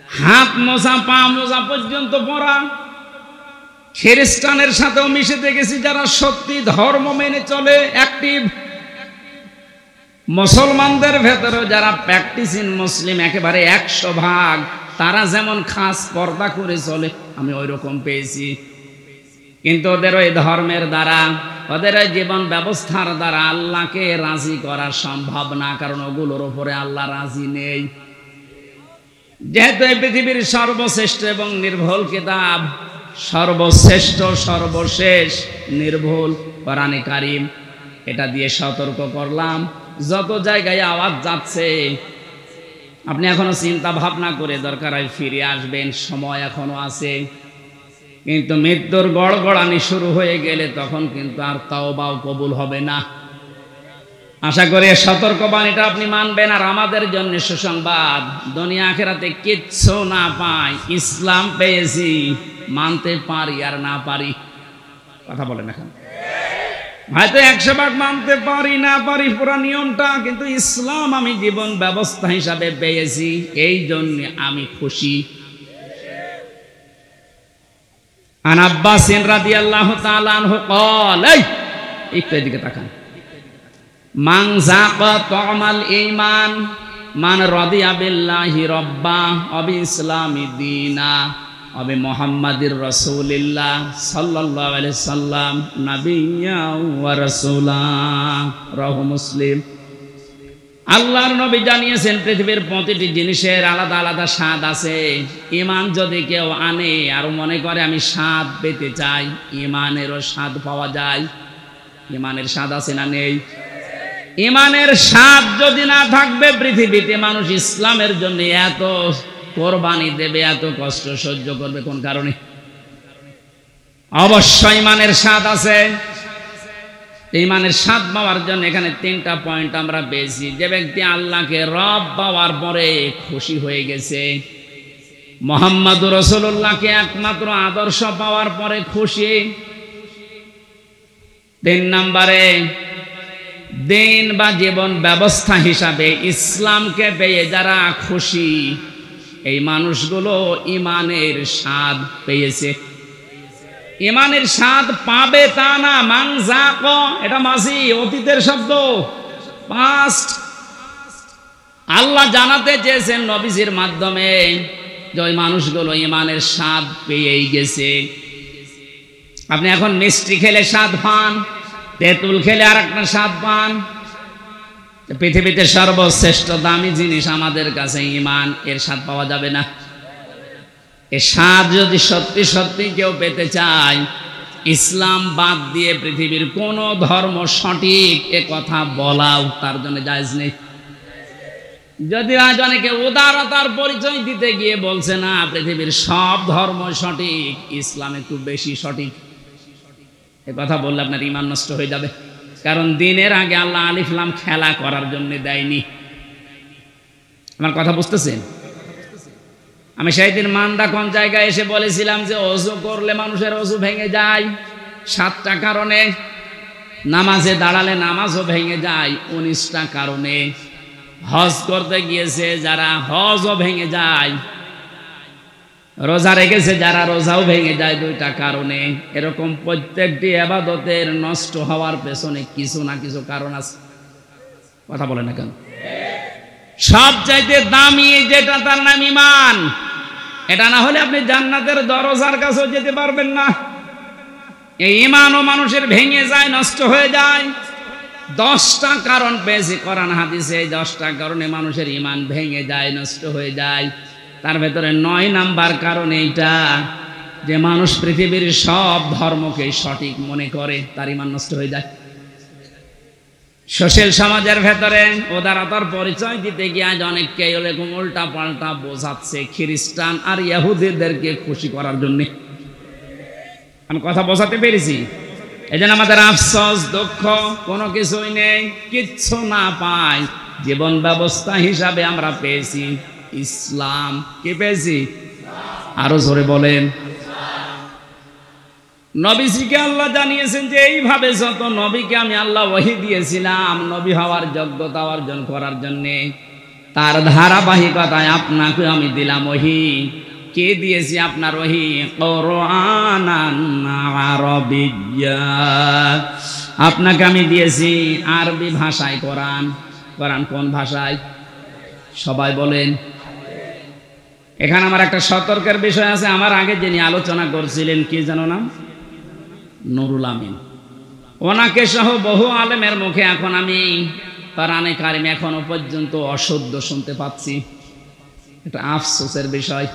হাত মোজা, পা মোজা পর্যন্ত পরা। খ্রিস্টানের সাথেও মিশে দেখেছি যারা সত্যি ধর্ম মেনে চলে, অ্যাক্টিভ। মুসলমানদের ভেতরে যারা প্র্যাকটিসিং মুসলিম একেবারে 100%, তারা যেমন খাস পর্দা করে চলে, আমি ওই রকম পেয়েছি। কিন্তু ওদের ওই ধর্মের দ্বারা, ওদের ওই জীবন ব্যবস্থার দ্বারা আল্লাহকে রাজি করা সম্ভব না, কারণ ওগুলোর উপরে আল্লাহ রাজি নেই। যেহেতু এই পৃথিবীর সর্বশ্রেষ্ঠ এবং নির্ভুল কিতাব, সর্বশ্রেষ্ঠ, সর্বশেষ, নির্ভুল কোরআনে কারিম, এটা দিয়ে সতর্ক করলাম। যত জায়গায় আওয়াজ যাচ্ছে, আপনি এখনো চিন্তা ভাবনা করে দরকার হয় ফিরে আসবেন, সময় এখনো আছে। কিন্তু মৃত্যুর গড়গড়ানি শুরু হয়ে গেলে তখন কিন্তু আর তাওবাও কবুল হবে না। আশা করি সতর্কবাণীটা আপনি মানবেন। আর আমাদের জন্য সুসংবাদ, দুনিয়া আখিরাতে কিচ্ছু না পাই, ইসলাম পেয়েছি, মানতে পারি আর না পারি। কথা বলেন এখন, হয়তো 100 মানতে পারি না পারি পুরো নিয়মটা, কিন্তু ইসলাম আমি জীবন ব্যবস্থা হিসাবে পেয়েছি, এই জন্য আমি খুশি। আন আব্বাস রাদিয়াল্লাহু তাআলা আনহু قال, একটু এদিকে তাকান, মান যাকা তামাল ঈমান মান রাদিয়া বিল্লাহি রাব্বা ওয়া বিইসলামি দীনা ওয়া বিমুহাম্মাদির রাসূলিল্লাহ সাল্লাল্লাহু আলাইহি সাল্লাম নাবিয়্যা ওয়া রাসূলা। রাহু মুসলিম। আল্লাহর নবী জানিয়েছেন পৃথিবীর প্রতিটি জিনিসের আলাদা আলাদা স্বাদ আছে। ঈমান যদি কেউ আনে আর মনে করে আমি স্বাদ পেতে চাই, ঈমানেরও স্বাদ পাওয়া যায়। ঈমানের স্বাদ আছে না নেই? ঈমানের স্বাদ যদি না থাকবে, পৃথিবীতে মানুষ ইসলামের জন্য এত কোরবানি দেবে, এত কষ্ট সহ্য করবে কোন কারণে? অবশ্যই ঈমানের স্বাদ আছে। ঈমানের স্বাদ পাওয়ার জন্য এখানে 3টা পয়েন্ট আমরা পেয়েছি। যে ব্যক্তি আল্লাহকে রব পাওয়ার পরে খুশি হয়ে গেছে, মুহাম্মদুর রাসূলুল্লাহকে একমাত্র আদর্শ পাওয়ার পরে খুশি। 3 নম্বরে দিন বা জীবন ব্যবস্থা হিসাবে ইসলামকে পেয়ে যারা খুশি, এই মানুষগুলো ঈমানের স্বাদ পেয়েছে। ইমানের স্বাদ পাবে তা না, মান যাক, এটা মাঝি অতীতের শব্দ, পাস্ট। আল্লাহ জানাতে চেয়েছেন নবীজির মাধ্যমে যে ওই মানুষগুলো ইমানের স্বাদ পেয়েই গেছে। আপনি এখন মিষ্টি খেলে স্বাদ পান, তেঁতুল খেলে আর একটা স্বাদ পান। পৃথিবীতে সর্বশ্রেষ্ঠ দামি জিনিস আমাদের কাছে ঈমান, এর স্বাদ পাওয়া যাবে না। এর স্বাদ যদি সত্যি সত্যি কেউ পেতে চায়, ইসলাম বাদ দিয়ে পৃথিবীর কোন ধর্ম সঠিক এ কথা বলাও তার জন্য জায়েজ নেই। যদি আজ অনেকে উদারতার পরিচয় দিতে গিয়ে বলছে না পৃথিবীর সব ধর্ম সঠিক, ইসলাম একটু বেশি সঠিক, এ কথা বললে আপনার ঈমান নষ্ট হয়ে যাবে। কারণ দিনের আগে আল্লাহ আলিফ লাম খেলা করার জন্য দেয়নি। আমার কথা বুঝতেছেন? আমি সেই দিন মান্দা কোন জায়গায় এসে বলেছিলাম যে ওযু করলে মানুষের ওযু ভেঙে যায় 7টা কারণে, নামাজে দাঁড়ালে নামাজও ভেঙে যায় 19টা কারণে, হজ করতে গিয়েছে যারা হজও ভেঙে যায়, রোজা রেখেছে যারা রোজাও ভেঙে যায় 2টা কারণে। এরকম প্রত্যেকটি ইবাদতের নষ্ট হওয়ার পেছনে কিছু না কিছু কারণ আছে। কথা বলে না কেন? সবচাইতে দামি যেটা তার নাম ঈমান, এটা না হলে আপনি জান্নাতের দরজার কাছেও যেতে পারবেন না। এই ঈমানও মানুষের ভেঙে যায়, নষ্ট হয়ে যায়। 10টা কারণ পেয়েছি কোরআন হাদিসে, এই 10টা কারণে মানুষের ঈমান ভেঙে যায়, নষ্ট হয়ে যায়। তার ভেতরে 9 নাম্বার কারণ এইটা যে মানুষ পৃথিবীর সব ধর্মকে সঠিক মনে করে, তার ঈমান নষ্ট হয়ে যায়। সোশ্যাল সমাজের ভেতরে উদারতার পরিচয় দিতে গিয়ে আজ অনেককে এরকম উল্টা পাল্টা বোঝাচ্ছে খ্রিস্টান আর ইহুদিদেরকে খুশি করার জন্য। আমি কথা বোঝাতে পেরেছি? এই জন্য আমাদের আফসোস, দুঃখ, কোনো কিছুই নেই, কিচ্ছু না পাই। জীবন ব্যবস্থা হিসাবে আমরা পেয়েছি ইসলাম। কি পেয়েছি? আরো জোরে বলেন। নবীজিকে আল্লাহ জানিয়েছেন যে এইভাবে যত নবীকে আমি আল্লাহ ওহী দিয়েছিলাম নবী হওয়ার যোগ্যতা অর্জন করার জন্যে, তার ধারাবাহিকতায় আপনাকে আমি দিলাম ওহী। কে দিয়েছি আপনার ওহী? কুরআনান আরাবিয়্যা, আপনাকে আমি দিয়েছি আরবি ভাষায় কোরআন। কোরআন কোন ভাষায়? সবাই বলেন। এখানে আমার একটা সতর্কের বিষয় আছে। আমার আগে যিনি আলোচনা করছিলেন কি জানো নাম? নুরুল আমিন। ওনাকে সহ বহু আলেমের মুখে এখন আমি কোরআনে কারিম এখনো পর্যন্ত অশুদ্ধ শুনতে পাচ্ছি। এটা আফসোসের বিষয়।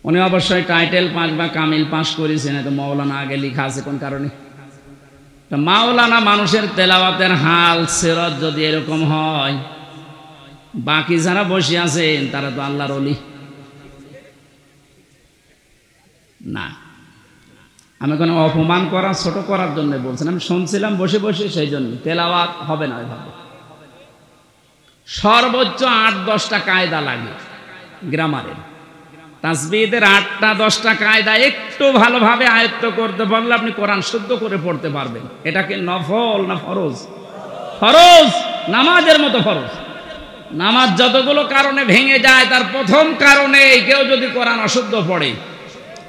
উনি অবশ্যই টাইটেল পাস বা কামিল পাস করেছেন, এটা মাওলানা আগে লেখা আছে কোন কারণে? মাওলানা মানুষের তেলাওয়াতের হাল সিরাত যদি এরকম হয়, বাকি যারা বসে আছেন তারা তো আল্লাহর ওলি না। আমি কোনো অপমান করা, ছোট করার জন্য বলছেন। আমি শুনছিলাম বসে বসে, সেই জন্য তেলাওয়াত হবে না ওইভাবে। সর্বোচ্চ 8-10টা কায়দা লাগে গ্রামারের। তাসবিহের 8টা-10টা কায়দা একটু ভালোভাবে আয়ত্ত করতে পারলে আপনি কোরআন শুদ্ধ করে পড়তে পারবেন। এটাকে নফল না ফরজ? ফরজ, নামাজের মতো ফরজ। নামাজ যতগুলো কারণে ভেঙে যায় তার প্রথম কারণে কেউ যদি কোরআন অশুদ্ধ পড়ে,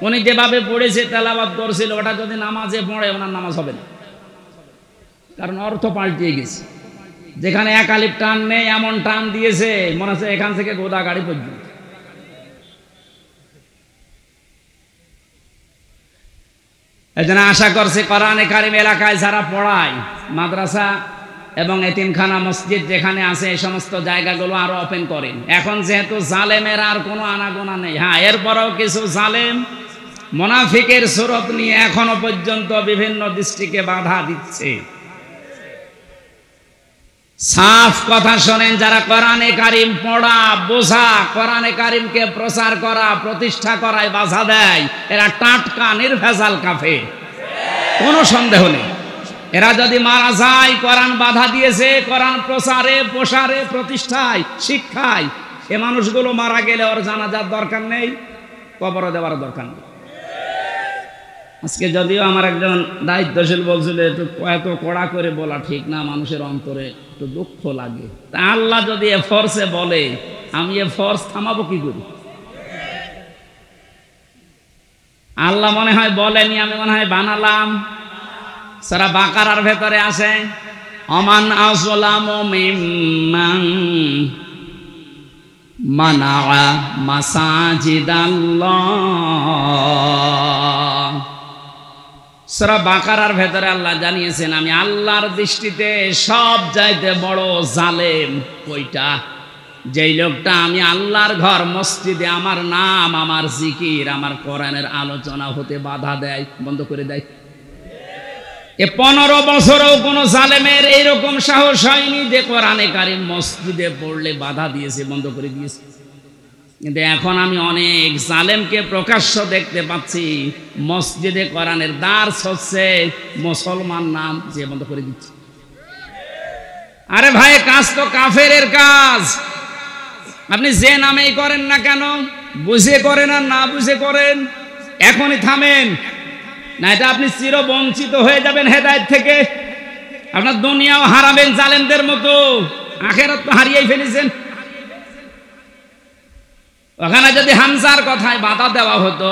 উনি যেভাবে পড়েছে তেলাওয়াত করছিল ওটা যদি নামাজে পড়ে, ওনার নামাজ হবে না। কারণ অর্থ পাল্টিয়ে গেছে। যেখানে এক আলিফ টান নেই এমন টান দিয়েছে মনে হচ্ছে এখান থেকে গোদাগাড়ি পর্যন্ত। এই জন্য আশা করছি কোরআনে কারিম এলাকায় যারা পড়ায়, মাদ্রাসা এবং এতিমখানা মসজিদ যেখানে আছে এই সমস্ত জায়গাগুলো আরো ওপেন করেন। এখন যেহেতু জালেমের আর কোনো আনাগোনা নেই, হ্যাঁ এরপরেও কিছু জালেম মুনাফিকের সুরত নিয়ে এখনো পর্যন্ত বিভিন্ন দৃষ্টিকে বাধা দিচ্ছে। সাফ কথা শোনেন, যারা কোরআনে কারিম পড়া, বোঝা, কোরআনে কারিমকে প্রচার করা, প্রতিষ্ঠা করায় বাধা দেয়, এরা টাটকা নির্ভেজাল কাফের, কোনো সন্দেহ নেই। এরা যদি মারা যায়, কোরআন বাধা দিয়েছে কোরআন প্রচারে, প্রসারে, প্রতিষ্ঠায়, শিক্ষায়। এ মানুষগুলো মারা গেলে ওর জানাজার দরকার নেই, কবর দেওয়ার দরকার নেই। আজকে যদিও আমার একজন দায়িত্বশীল বলছিল এত কড়া করে বলা ঠিক না, মানুষের অন্তরে একটু দুঃখ লাগে। তা আল্লাহ যদি এ ফোর্সে বলে, আমি এ ফোর্স থামাবো কি করি? আল্লাহ মনে হয় বলেনি, আমি মনে হয় বানালাম। সূরা বাকারার ভেতরে আছে অমান আযলামু মিম্মান মানাআ মাসাজিদাল্লাহ। সূরা বাকারার ভেতরে আল্লাহ জানিয়েছেন আমি আল্লাহর দৃষ্টিতে সব চাইতে বড় জালেম ওইটা, যেই লোকটা আমি আল্লাহর ঘর মসজিদে আমার নাম, আমার জিকির, আমার কোরআনের আলোচনা হতে বাধা দেয়, বন্ধ করে দেয়। 15 বছরেও কোন জালেমের এইরকম সাহস হয়নি যে কোরআনে কারীম মসজিদে পড়লে বাধা দিয়েছে, বন্ধ করে দিয়েছে। কিন্তু এখন আমি অনেক জালেমকে প্রকাশ্য দেখতে পাচ্ছি, মসজিদে কোরআনের দার্স হচ্ছে, মুসলমান নাম যে বন্ধ করে দিচ্ছে। আরে ভাই, কাজ তো কাফেরের কাজ। আপনি যে নামেই করেন না কেন, বুঝে করেন আর না বুঝে করেন, এখনই থামেন, না এটা আপনি চিরবঞ্চিত হয়ে যাবেন হেদায়েত থেকে। আপনার দুনিয়াও হারাবেন জালেমদের মতো, আখিরাত তো হারিয়েই ফেলেছেন। ওখানে যদি হামজার কথায় বাধা দেওয়া হতো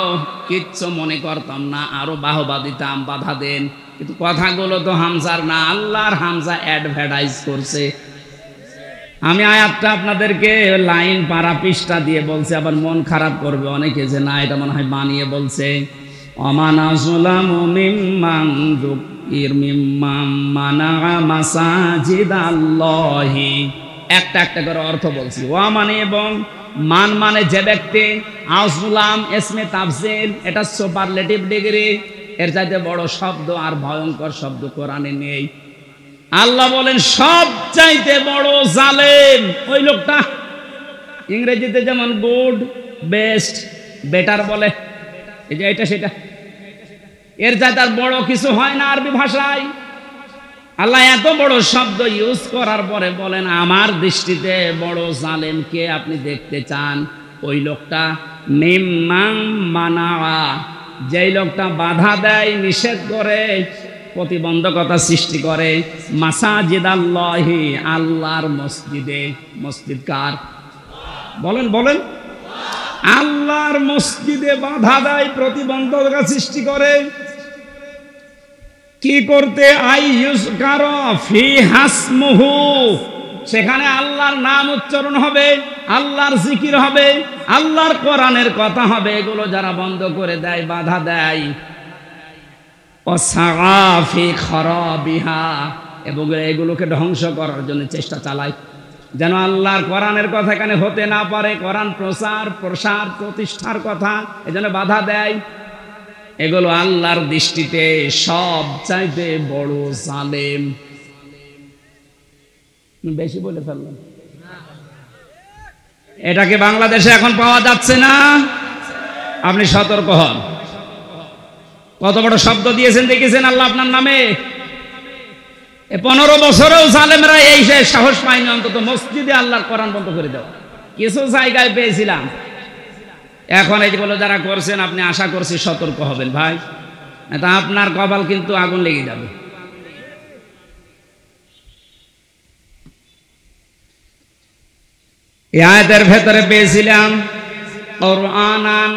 কিচ্ছু মনে করতাম না, আরো বাহবা দিতাম, বাধা দেন, কিন্তু কথাগুলো তো হামজার না, আল্লাহর হামজা অ্যাডভার্টাইজ করছে। আমি আয়াতটা আপনাদেরকে লাইন পারা পৃষ্ঠা দিয়ে বলছি, আবার মন খারাপ করবে অনেকে যে না এটা মনে হয় বানিয়ে বলছে। অমানা যুলামু মিম্মান যুকির মিম্মান মানাআ মাসাজিদাল্লাহি। একটা একটা করে অর্থ বলছি। ওয়া মানে এবং, মান মানে যে ব্যক্তি, আযলাম ইসমে তাফজিল, এটা সুপারলেটিভ ডিগ্রি, এর চাইতে বড় শব্দ আর ভয়ঙ্কর শব্দ কোরআনে নেই। আল্লাহ বলেন সব চাইতে বড় জালেম ওই লোকটা। ইংরেজিতে যেমন গুড, বেস্ট, বেটার বলে, এই যে এটা সেটা, এর চাইতে আর বড় কিছু হয় না আরবি ভাষায়। আল্লাহ এত বড় শব্দ ইউজ করার পরে বলেন আমার দৃষ্টিতে বড় জালেম কে আপনি দেখতে চান? ওই লোকটা মিম্মান মানাআ, যেই লোকটা বাধা দেয়, নিষেধ করে, প্রতিবন্ধকতা সৃষ্টি করে, মাসাজিদাল্লাহি, আল্লাহর মসজিদে। মসজিদ কার? বলেন বলেন। আল্লাহর মসজিদে বাধা দেয়, প্রতিবন্ধকতা সৃষ্টি করে। কি করতে? আইয়ুযকার ফি হাসমুহু, সেখানে আল্লাহর নাম উচ্চারণ হবে, আল্লাহর জিকির হবে, আল্লাহর কোরআনের কথা হবে। এগুলো যারা বন্ধ করে দেয়, বাধা দেয়, ওয়াসাফি খারাবিহা, এবং এগুলোকে ধ্বংস করার জন্য চেষ্টা চালায়, যেন আল্লাহর কোরআনের কথা এখানে হতে না পারে, কোরআন প্রচার প্রসার প্রতিষ্ঠার কথা, এজন্য বাধা দেয়। এগুলো আল্লাহর দৃষ্টিতে সব চাইতে বড় জালেম। বেশি বলে ফেললাম। এটাকে বাংলাদেশে এখন পাওয়া যাচ্ছে না, আপনি সতর্ক হন। কত বড় শব্দ দিয়েছেন দেখেছেন আল্লাহ আপনার নামে। 15 বছরেও জালেমরা এই সাহস পায়নি অন্তত মসজিদে আল্লাহর কোরআন বন্ধ করে দেওয়া। কিছু জায়গায় পেয়েছিলাম, এখন এইগুলো যারা করছেন আপনি আশা করছি সতর্ক হবেন ভাই, এটা আপনার কপাল কিন্তু আগুন লেগে যাবে। এই আয়াতের ভেতরে পেয়েছিলাম কোরআনান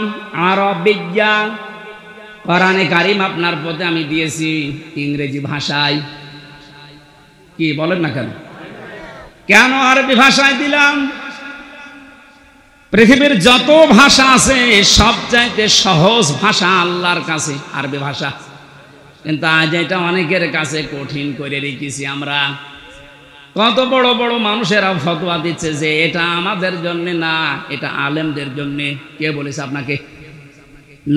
আরবিয়্যা, কোরআনে কারীম আপনার পথে আমি দিয়েছি ইংরেজি ভাষায়। কি বলেন না কেন? কেন আরবি ভাষায় দিলাম? পৃথিবীর যত ভাষা আছে সবচাইতে সহজ ভাষা আল্লাহর কাছে আরবি ভাষা, কিন্তু আজ এটা অনেকের কাছে কঠিন করে রেখেছি আমরা। কত বড় বড় মানুষেরা ফতোয়া দিচ্ছে যে এটা আমাদের জন্য না, এটা আলেমদের জন্য। কে বলেছে আপনাকে?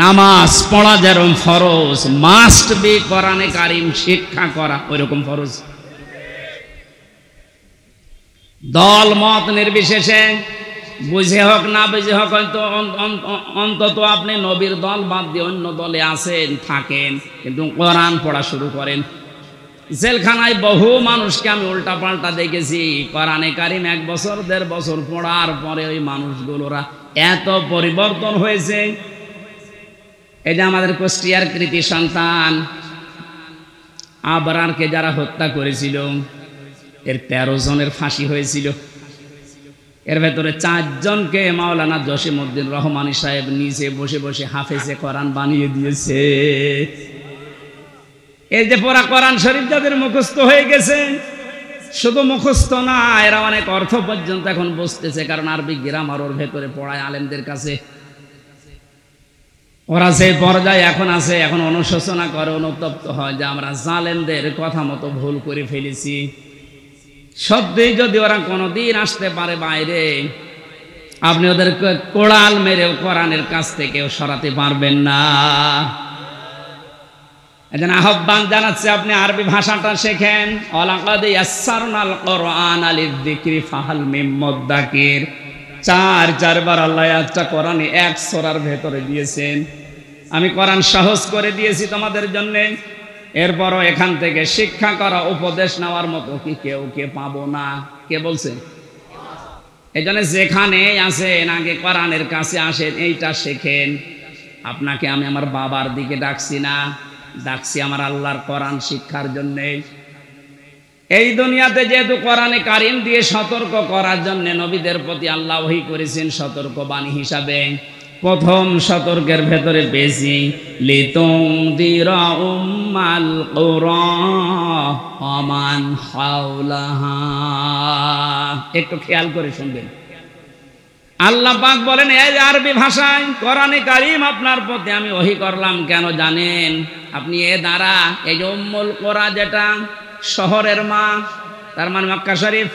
নামাজ পড়া যেরকম ফরজ, মাস্ট বি কোরআনে কারীম শিক্ষা করা ওইরকম ফরজ। দল মত নির্বিশেষে, বুঝে হোক না বুঝে হোক, হয়তো অন্তত আপনি নবীর দল বাদ দিয়ে অন্য দলে আছেন, থাকেন, কিন্তু কোরআন পড়া শুরু করেন। জেলখানায় বহু মানুষকে আমি উল্টা পাল্টা দেখেছি, কোরআনে কারীম 1 বছর 1.5 বছর পড়ার পরে ওই মানুষগুলোরা এত পরিবর্তন হয়েছে। এই যে আমাদের কুষ্টিয়ার কৃতি সন্তান আবরারকে যারা হত্যা করেছিল, এর 13 জনের ফাঁসি হয়েছিল। এর ভেতরে 4 জনকে মাওলানা জসিমউদ্দিন রহমানী সাহেব নিজে বসে বসে হাফেজে কোরআন বানিয়ে দিয়েছে। এই যে পড়া কোরআন শরীফ যাদের মুখস্থ হয়ে গেছে, শুধু মুখস্থ না, এরা অনেক অর্থ পর্যন্ত এখন বুঝতেছে, কারণ আরবি গ্রামার ওর ভেতরে পড়ায় আলেমদের কাছে। ওরা যে পর্যায়ে এখন আছে, এখন অনুশোচনা করে, অনুতপ্ত হয় যে আমরা জালেমদের কথা মতো ভুল করে ফেলেছি। সত্যি যদি ওরা কোনোদিন আসতে পারে বাইরে, আপনি ওদেরকে কোড়াল মেরেও কোরআনের কাছ থেকেও সরাতে পারবেন না। এজন্য আহ্বান জানাচ্ছে, আপনি আরবি ভাষাটা শেখেন। ওয়ালাকাদ ইয়াসসারনাল কোরআনা লিযিকরি ফাহাল মিন মুদ্দাকির। 4 বার আল্লাহ একটা কোরআনে 1 সূরার ভেতরে দিয়েছেন। আমি কোরআন সহজ করে দিয়েছি তোমাদের জন্য। এরপরও এখান থেকে শিক্ষা করা, উপদেশ নেওয়ার মতো কি কেউ পাবো না? কে বলছে? এই জন্য যেখানে আসেন আগে কোরআনের কাছে আসেন, এইটা শেখেন। আপনাকে আমি আমার বাবার দিকে ডাকছি না, ডাকছি আমার আল্লাহর কোরআন শিক্ষার জন্য। এই দুনিয়াতে যেহেতু কোরআনে কারিম দিয়ে সতর্ক করার জন্য নবীদের প্রতি আল্লাহ ওহী করেছেন সতর্ক বাণী হিসাবে। প্রথম সতর্কের ভেতরে বেশি লিতুনদিরা উম্মাল কুরা ওয়া মান হাওলাহা। একটু খেয়াল করে শুনবেন। আল্লাহ পাক বলেন, এই আরবি ভাষায় কোরআনে কারিম আপনার প্রতি আমি ওহী করলাম কেন জানেন? আপনি এ দ্বারা এই যে উম্মুল কুরা, যেটা শহরের মা, তার মানে মক্কা শরীফ,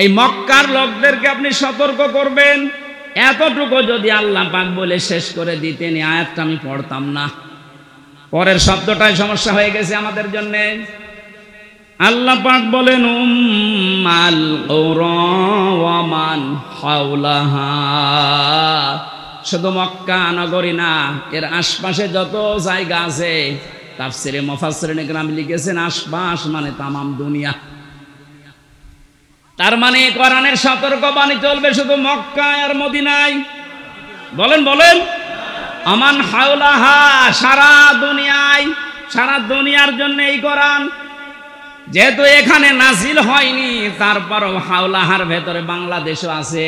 এই মক্কার লোকদেরকে আপনি সতর্ক করবেন। এতটুকু যদি আল্লাহ পাক বলে শেষ করে দিতেন, এই আয়াতটা আমি পড়তাম না। পরের শব্দটাই সমস্যা হয়ে গেছে আমাদের জন্য। আল্লাহ পাক বলেন উম্মাল কুরা ওয়া মান হাওলাহা। শুধু মক্কা নগরী না, এর আশপাশে যত জায়গা আছে, তাফসিরে মুফাসসিরিন ইকরাম লিখেছেন আশপাশ মানে তামাম দুনিয়া। তার মানে কোরআনের সতর্কবাণী চলবে শুধু মক্কা আর মদিনায়। বলেন বলেন, আমান হাওলাহা, সারা দুনিয়ায়, সারা দুনিয়ার জন্য এই কোরআন। যেহেতু এখানে নাজিল হয়নি, তারপরও হাওলাহার ভেতরে বাংলাদেশও আছে।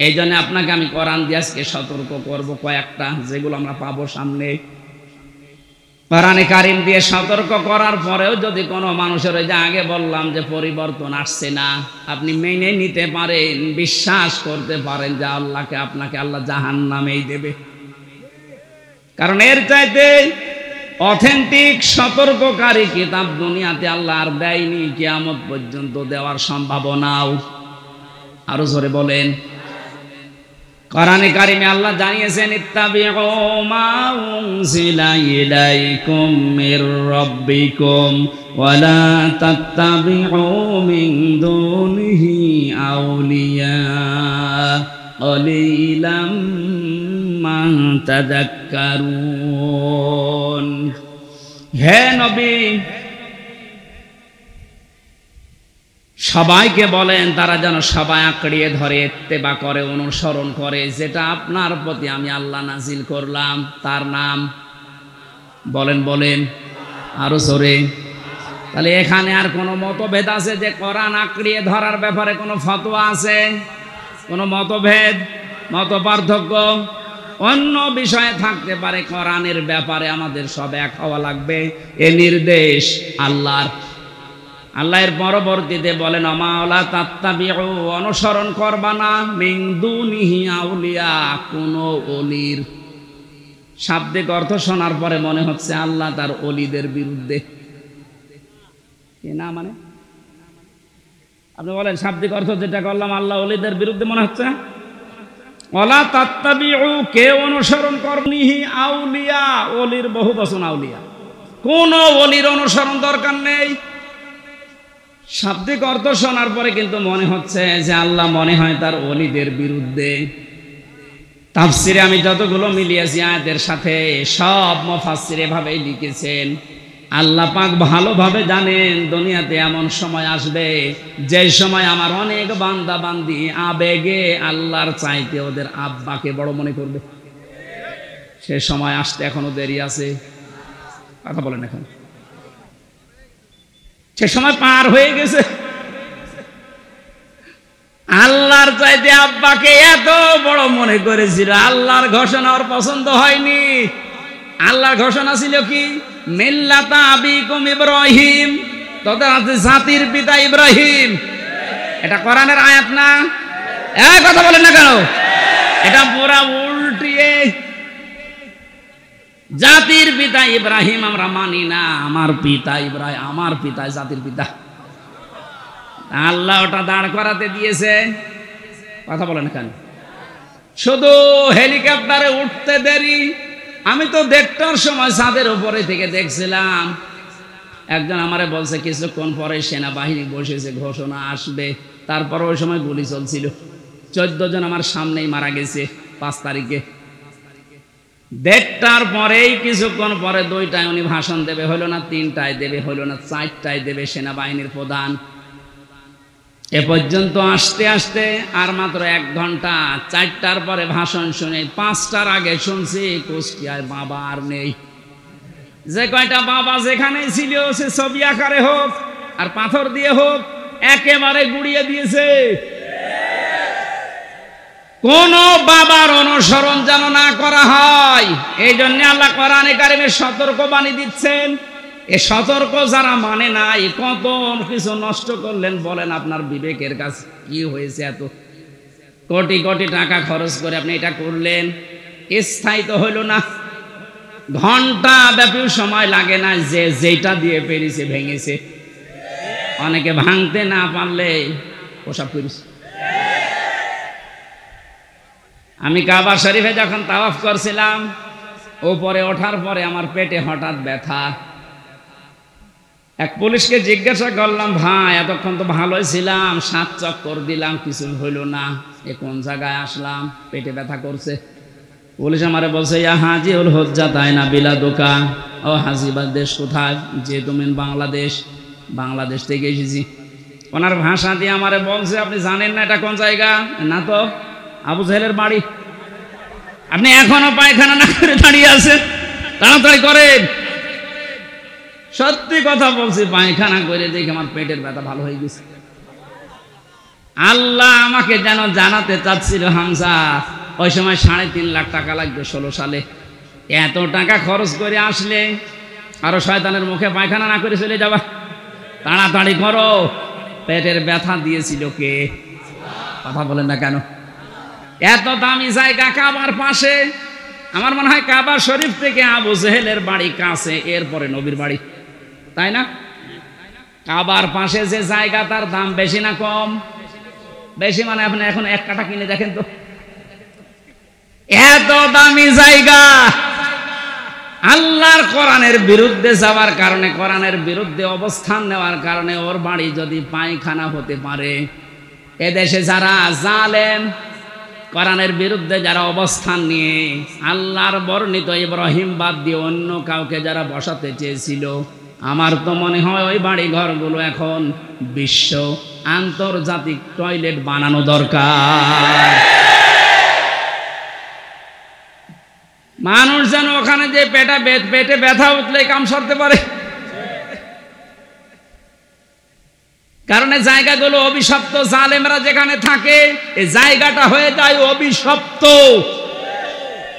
এই জন্য আপনাকে আমি কোরআন দিয়ে আজকে সতর্ক করব কয়েকটা, যেগুলো আমরা পাবো সামনে। কোরআনে কারিম দিয়ে সতর্ক করার পরেও যদি কোনো মানুষের, ওই যে আগে বললাম যে পরিবর্তন আসছে না, আপনি মেনে নিতে পারেন, বিশ্বাস করতে পারেন যে আল্লাহকে, আপনাকে আল্লাহ জাহান্নামেই দেবে। কারণ এর চাইতে অথেন্টিক সতর্ককারী কিতাব দুনিয়াতে আল্লাহ আর দেয়নি, কিয়ামত পর্যন্ত দেওয়ার সম্ভাবনাও। আরো জোরে বলেন। কোরআনে কারিমে আল্লাহ জানিয়েছেন, ইত্তাবিউ মা উনজিলা ইলাইকুম মির রাব্বিকুম ওয়া লা তাত্তাবিউ মিন দুনিহি আউলিয়া ক্বালিলাম মা তাযাক্কারুন। হে নবী, সবাইকে বলেন তারা যেন সবাই আঁকড়িয়ে ধরে, ইত্তেবা করে, অনুসরণ করে যেটা আপনার প্রতি আমি আল্লাহ নাজিল করলাম, তার নাম। বলেন বলেন আরো জোরে। তাহলে এখানে আর কোনো মতভেদ আছে যে কোরআন আঁকড়িয়ে ধরার ব্যাপারে কোনো ফতোয়া আছে? কোনো মতভেদ, মত পার্থক্য অন্য বিষয়ে থাকতে পারে, কোরআনের ব্যাপারে আমাদের সব এক হওয়া লাগবে। এ নির্দেশ আল্লাহর। আল্লাহর পরবর্তীতে বলেন, ওয়ালা তাত্তাবিউ, অনুসরণ করবা না, মিন দুনিহি আউলিয়া, কোন ওলির। শাব্দিক অর্থ শোনার পরে মনে হচ্ছে আল্লাহ তার ওলিদের বিরুদ্ধে। কি না মানে? আপনি বলেন শাব্দিক অর্থ যেটা করলাম, আল্লাহ ওলিদের বিরুদ্ধে মনে হচ্ছে। ওয়ালা তাত্তাবিউ, কে অনুসরণ করনিহি আউলিয়া, ওলির বহু বচন আউলিয়া, কোন ওলির অনুসরণ দরকার নেই। শাব্দিক অর্থ শোনার পরে কিন্তু মনে হচ্ছে যে আল্লাহ মনে হয় তার ওলিদের বিরুদ্ধে। তাফসিরে আমি যতগুলো মিলিয়েছি আয়াতের সাথে, সব মুফাসসির এভাবেই লিখেছেন। আল্লাহ পাক ভালোভাবে জানেন দুনিয়াতে এমন সময় আসবে যে সময় আমার অনেক বান্দা বান্দি আবেগে আল্লাহর চাইতে ওদের আব্বাকে বড় মনে করবে। সে সময় আসতে এখনো দেরি আছে। কথা বলেন, এখন সে সময় পার হয়ে গেছে। আল্লাহর চাইতে আব্বাকে এত বড় মনে করেছিল, আল্লাহর ঘোষণা ওর পছন্দ হয়নি। আল্লাহর ঘোষণা ছিল কি? মিল্লাতা আবিকুম ইব্রাহিম, তোদের আছে জাতির পিতা ইব্রাহিম। এটা কোরআনের আয়াত না? এই কথা বলেন না কেন? এটা পুরা উল্টিয়ে জাতির পিতা ইব্রাহিম আমরা মানি না, আমার পিতা ইব্রাহিম, আমার পিতা জাতির পিতা। আল্লাহ ওটা দাঁড় করাতে দিয়েছে। কথা বলেন কেন? শুধু হেলিকপ্টারে উঠতে দেরি। আমি তো দেড়টার সময় ছাদের উপরে থেকে দেখছিলাম, একজন আমারে বলছে কিছুক্ষণ পরে সেনাবাহিনী বসেছে, ঘোষণা আসবে। তারপর ওই সময় গুলি চলছিল, 14 জন আমার সামনেই মারা গেছে 5 তারিখে। দেড়টার পরেই কিছুক্ষণ পরে 2টায় উনি ভাষণ দেবে, হলো না 3টায় দেবে, হলো না 4টায় দেবে সেনাবাহিনীর প্রধান। এ পর্যন্ত আসতে আসতে আর মাত্র 1 ঘন্টা। 4টার পরে ভাষণ শুনে 5টার আগে শুনছি কুষ্টিয়ায় বাবা আর নেই। যে কয়টা বাবা যেখানে ছিল সে ছবি আকারে হোক আর পাথর দিয়ে হোক একেবারে গুড়িয়ে দিয়েছে। কোন বাবার অনুসরণ যেন না করা হয়, এই জন্য আল্লাহ কোরআনে কারিমে সতর্কবাণী দিচ্ছেন। এ সতর্ক যারা মানে নাই, কত কিছু নষ্ট করলেন বলেন। আপনার বিবেকের কাছে কি হয়েছে? এত কোটি কোটি টাকা খরচ করে আপনি এটা করলেন, স্থায়ী তো হইল না। ঘন্টা ব্যাপী সময় লাগে না, যে যেটা দিয়ে পেরেছে ভেঙেছে। অনেকে ভাঙতে না পারলে প্রসাব করেছে। আমি কাবা শরীফে যখন তাওয়াফ করছিলাম, ওপরে ওঠার পরে আমার পেটে হঠাৎ ব্যথা। এক পুলিশকে জিজ্ঞাসা করলাম, ভাই এতক্ষণ তো ভালোই ছিলাম, 7 চক্কর দিলাম, কিছু হইল না, এ কোন জায়গায় আসলাম, পেটে ব্যথা করছে। পুলিশ আমারে বলছে, ইয়া হাজি উল হজ্জা তাই না বিলা দোকা। ও হাজিবার দেশ কোথায়? যে তুমি বাংলাদেশ। বাংলাদেশ থেকে এসেছি। ওনার ভাষা দিয়ে আমারে বলছে, আপনি জানেন না এটা কোন জায়গা? না তো। আবু জাহেলের বাড়ি। আপনি এখনো পায়খানা না করে দাঁড়িয়ে আছেন, তাড়াতাড়ি করেন। সত্যি কথা বলছি, পায়খানা করে দেখে আমার পেটের ব্যথা ভালো হয়ে গেছে। আল্লাহ আমাকে যেন জানাতে চাচ্ছিল, হামজা ওই সময় 3.5 লাখ টাকা লাগবে 16 সালে। এত টাকা খরচ করে আসলে আরো শয়তানের মুখে পায়খানা না করে চলে যাবা, তাড়াতাড়ি করো। পেটের ব্যথা দিয়েছিল কে? কথা বলেন না কেন? এত দামি জায়গা কাবার পাশে। আমার মনে হয় কাবা শরীফ থেকে আবু জেহেলের বাড়ি কাছে, এরপরে নবীর বাড়ি, তাই না? কাবার পাশে যে জায়গা, তার দাম বেশি না কম? বেশি। মানে আপনি এখন 1 কাঠা কিনে দেখেন তো, এত দামি জায়গা। আল্লাহর কোরআনের বিরুদ্ধে যাওয়ার কারণে, কোরআনের বিরুদ্ধে অবস্থান নেওয়ার কারণে ওর বাড়ি যদি পায়খানা হতে পারে। এদেশে যারা জালেম, কোরআনের বিরুদ্ধে যারা অবস্থান নিয়ে আল্লাহর বর্ণিত ইব্রাহিম বাদ দিয়ে অন্য কাউকে যারা বসাতে চেয়েছিল, আমার তো মনে হয় ওই বাড়ি ঘরগুলো এখন বিশ্ব আন্তর্জাতিক টয়লেট বানানো দরকার। মানুষ যেন ওখানে যে পেটে ব্যথা উঠলে কাম সারতে পারে। কারণ এই জায়গাগুলো অভিশপ্ত। জালেমরা যেখানে থাকে এই জায়গাটা হয়ে যায় অভিশপ্ত।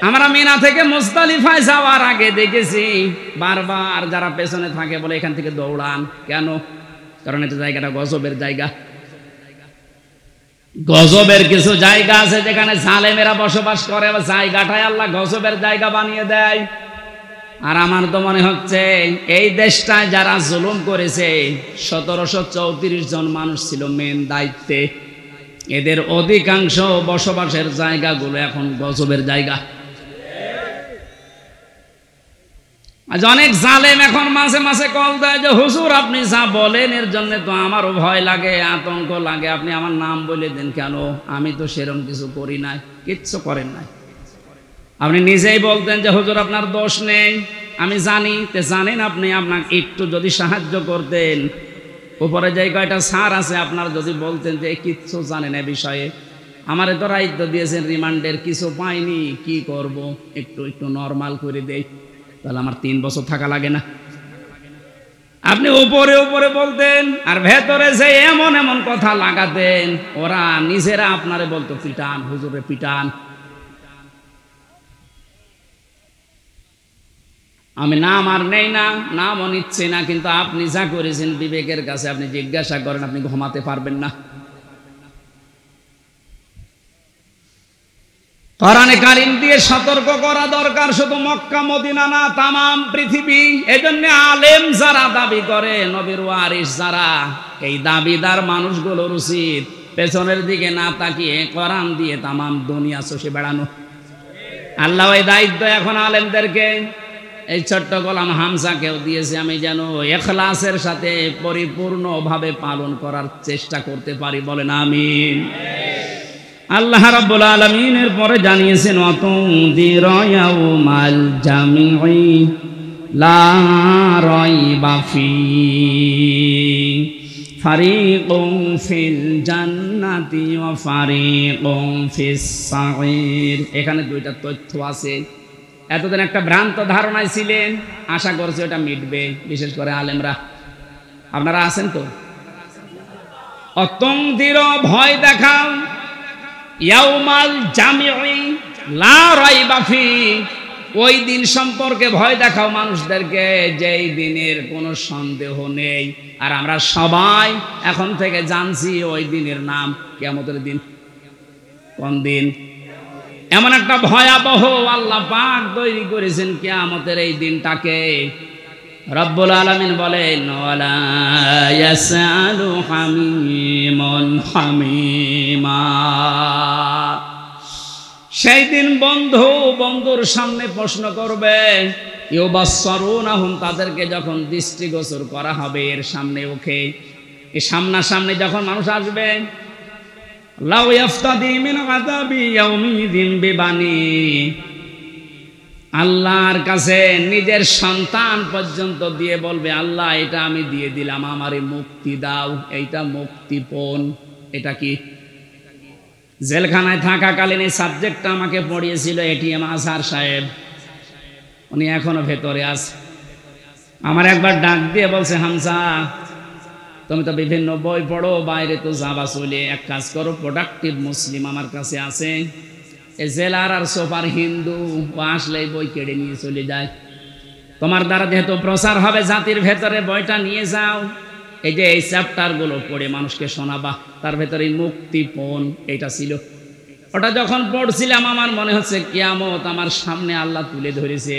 আমরা মিনা থেকে মুজদালিফায় যাওয়ার আগে দেখেছি বারবার যারা পেছনে থাকে বলে এখান থেকে দৌড়ান। কেন? কারণ এটা জায়গাটা গজবের জায়গা। গজবের কিছু জায়গা আছে যেখানে জালেমেরা বসবাস করে, জায়গাটাই আল্লাহ গজবের জায়গা বানিয়ে দেয়। আর আমার তো মনে হচ্ছে এই দেশটায় যারা জুলুম করেছে 1734 জন মানুষ ছিল মেন দায়িত্বে। এদের অধিকাংশ বসবাসের জায়গাগুলো এখন গজবের জায়গা। আজ অনেক জালেম এখন মাঝে মাঝে কল দেয় যে হুজুর আপনি যা বলেন এর জন্য তো আমারও ভয় লাগে, আতঙ্ক লাগে, আপনি আমার নাম বলে দেন কেন? আমি তো সেরকম কিছু করি নাই। কিচ্ছু করেন নাই। আপনি নিজেই বলতেন যে হুজুর আপনার দোষ নেই, আমি জানি। তে জানেন আপনি, আপনাকে একটু যদি সাহায্য করতেন, উপরে যে কয়টা স্যার আছে আপনার যদি বলতেন যে কিচ্ছু জানেন এ বিষয়ে, আমারে তো দায়িত্ব দিয়েছেন রিমান্ডের, কিছু পাইনি, কি করব, একটু নরমাল করে দেই, তাহলে আমার 3 বছর থাকা লাগে না। আপনি উপরে উপরে বলতেন আর ভেতরে যে এমন এমন কথা লাগাতেন, ওরা নিজেরা আপনারে বলতো পিটান হুজুরে পিটান। আমি নাম আর নেই না, নামও নিচ্ছি না, কিন্তু আপনি যা করেছেন বিবেকের কাছে আপনি জিজ্ঞাসা করেন, আপনি ঘুমাতে পারবেন না। কোরআনে কারীম দিয়ে সতর্ক করা দরকার, শুধু মক্কা মদিনা না, তামাম পৃথিবী। এজন্য আলেম যারা দাবি করে, নবীর ওয়ারিস যারা, এই দাবিদার মানুষগুলোর উচিত পেছনের দিকে না তাকিয়ে কোরআন দিয়ে তামাম দুনিয়া চষে বেড়ানো। আল্লাহ এই দায়িত্ব এখন আলেমদেরকে, এই ছোট্ট গোলাম হামজাকেও দিয়েছে। আমি যেন ইখলাসের সাথে পরিপূর্ণভাবে পালন করার চেষ্টা করতে পারি, বলেন আমিন। আল্লাহ রাব্বুল আলামিনের পরে জানিয়েছেন ওয়াতুনদিরা ইয়াউমাল জামিঈ লা রাইবা ফীহি ফারিকুন ফিল জান্নাতি ওয়া ফারিকুন ফিস সাঈর। এখানে দুইটা তথ্য আছে। এতদিন একটা ভ্রান্ত ধারণায় ছিলেন, আশা করছি ওটা মিটবে, বিশেষ করে আলেমরা। আপনারা আছেন তো? অতুনদিরা ভয় দেখাও, ইয়াউমাল জামিঈ লা রাইবা ফীহি, ওই দিন সম্পর্কে ভয় দেখাও মানুষদেরকে, যেই দিনের কোনো সন্দেহ নেই। আর আমরা সবাই এখন থেকে জানছি ওই দিনের নাম কিয়ামতের দিন। কোন দিন? এমন একটা ভয়াবহ আল্লাহ পাক তৈরি করেছেন কিয়ামতের এই দিনটাকে। রব্বুল আলামিন বলেন ওয়ালা ইয়াসআলু হামিমুন হামিমা, সেই দিন বন্ধু বন্ধুর সামনে প্রশ্ন করবে। ইউবাসসারুনাহুম, তাদেরকে যখন দৃষ্টিগোচর করা হবে এর সামনে, ওকে এই সামনাসামনি যখন মানুষ আসবে, লাউ ইয়াফতাদি মিন আযাবি ইয়াউমিযিন বিবানি, আল্লাহর কাছে নিজের সন্তান পর্যন্ত দিয়ে বলবে, আল্লাহ এটা আমি দিয়ে দিলাম, আমারে মুক্তি দাও, এইটা মুক্তিপণ। এটা কি? জেলখানায় থাকাকালীন এই সাবজেক্টটা আমাকে পড়িয়েছিল এটিএম আজহার সাহেব, উনি এখনো ভেতরে আছে। আমার একবার ডাক দিয়ে বলছে, হামজা তুমি তো বিভিন্ন বই পড়ো, বাইরে তো যাবা চলে, এক কাজ করো, প্রোডাক্টিভ মুসলিম আমার কাছে আছে, এই জেলার আর সোপার হিন্দু, ও আসলে বই কেড়ে নিয়ে চলে যায়। তোমার দ্বারা যেহেতু প্রচার হবে জাতির ভেতরে, বইটা নিয়ে যাও, এই যে এই চ্যাপ্টারগুলো পড়ে মানুষকে শোনাবা। তার ভেতরে মুক্তিপণ এইটা ছিল। ওটা যখন পড়ছিলাম আমার মনে হচ্ছে কিয়ামত আমার সামনে আল্লাহ তুলে ধরেছে।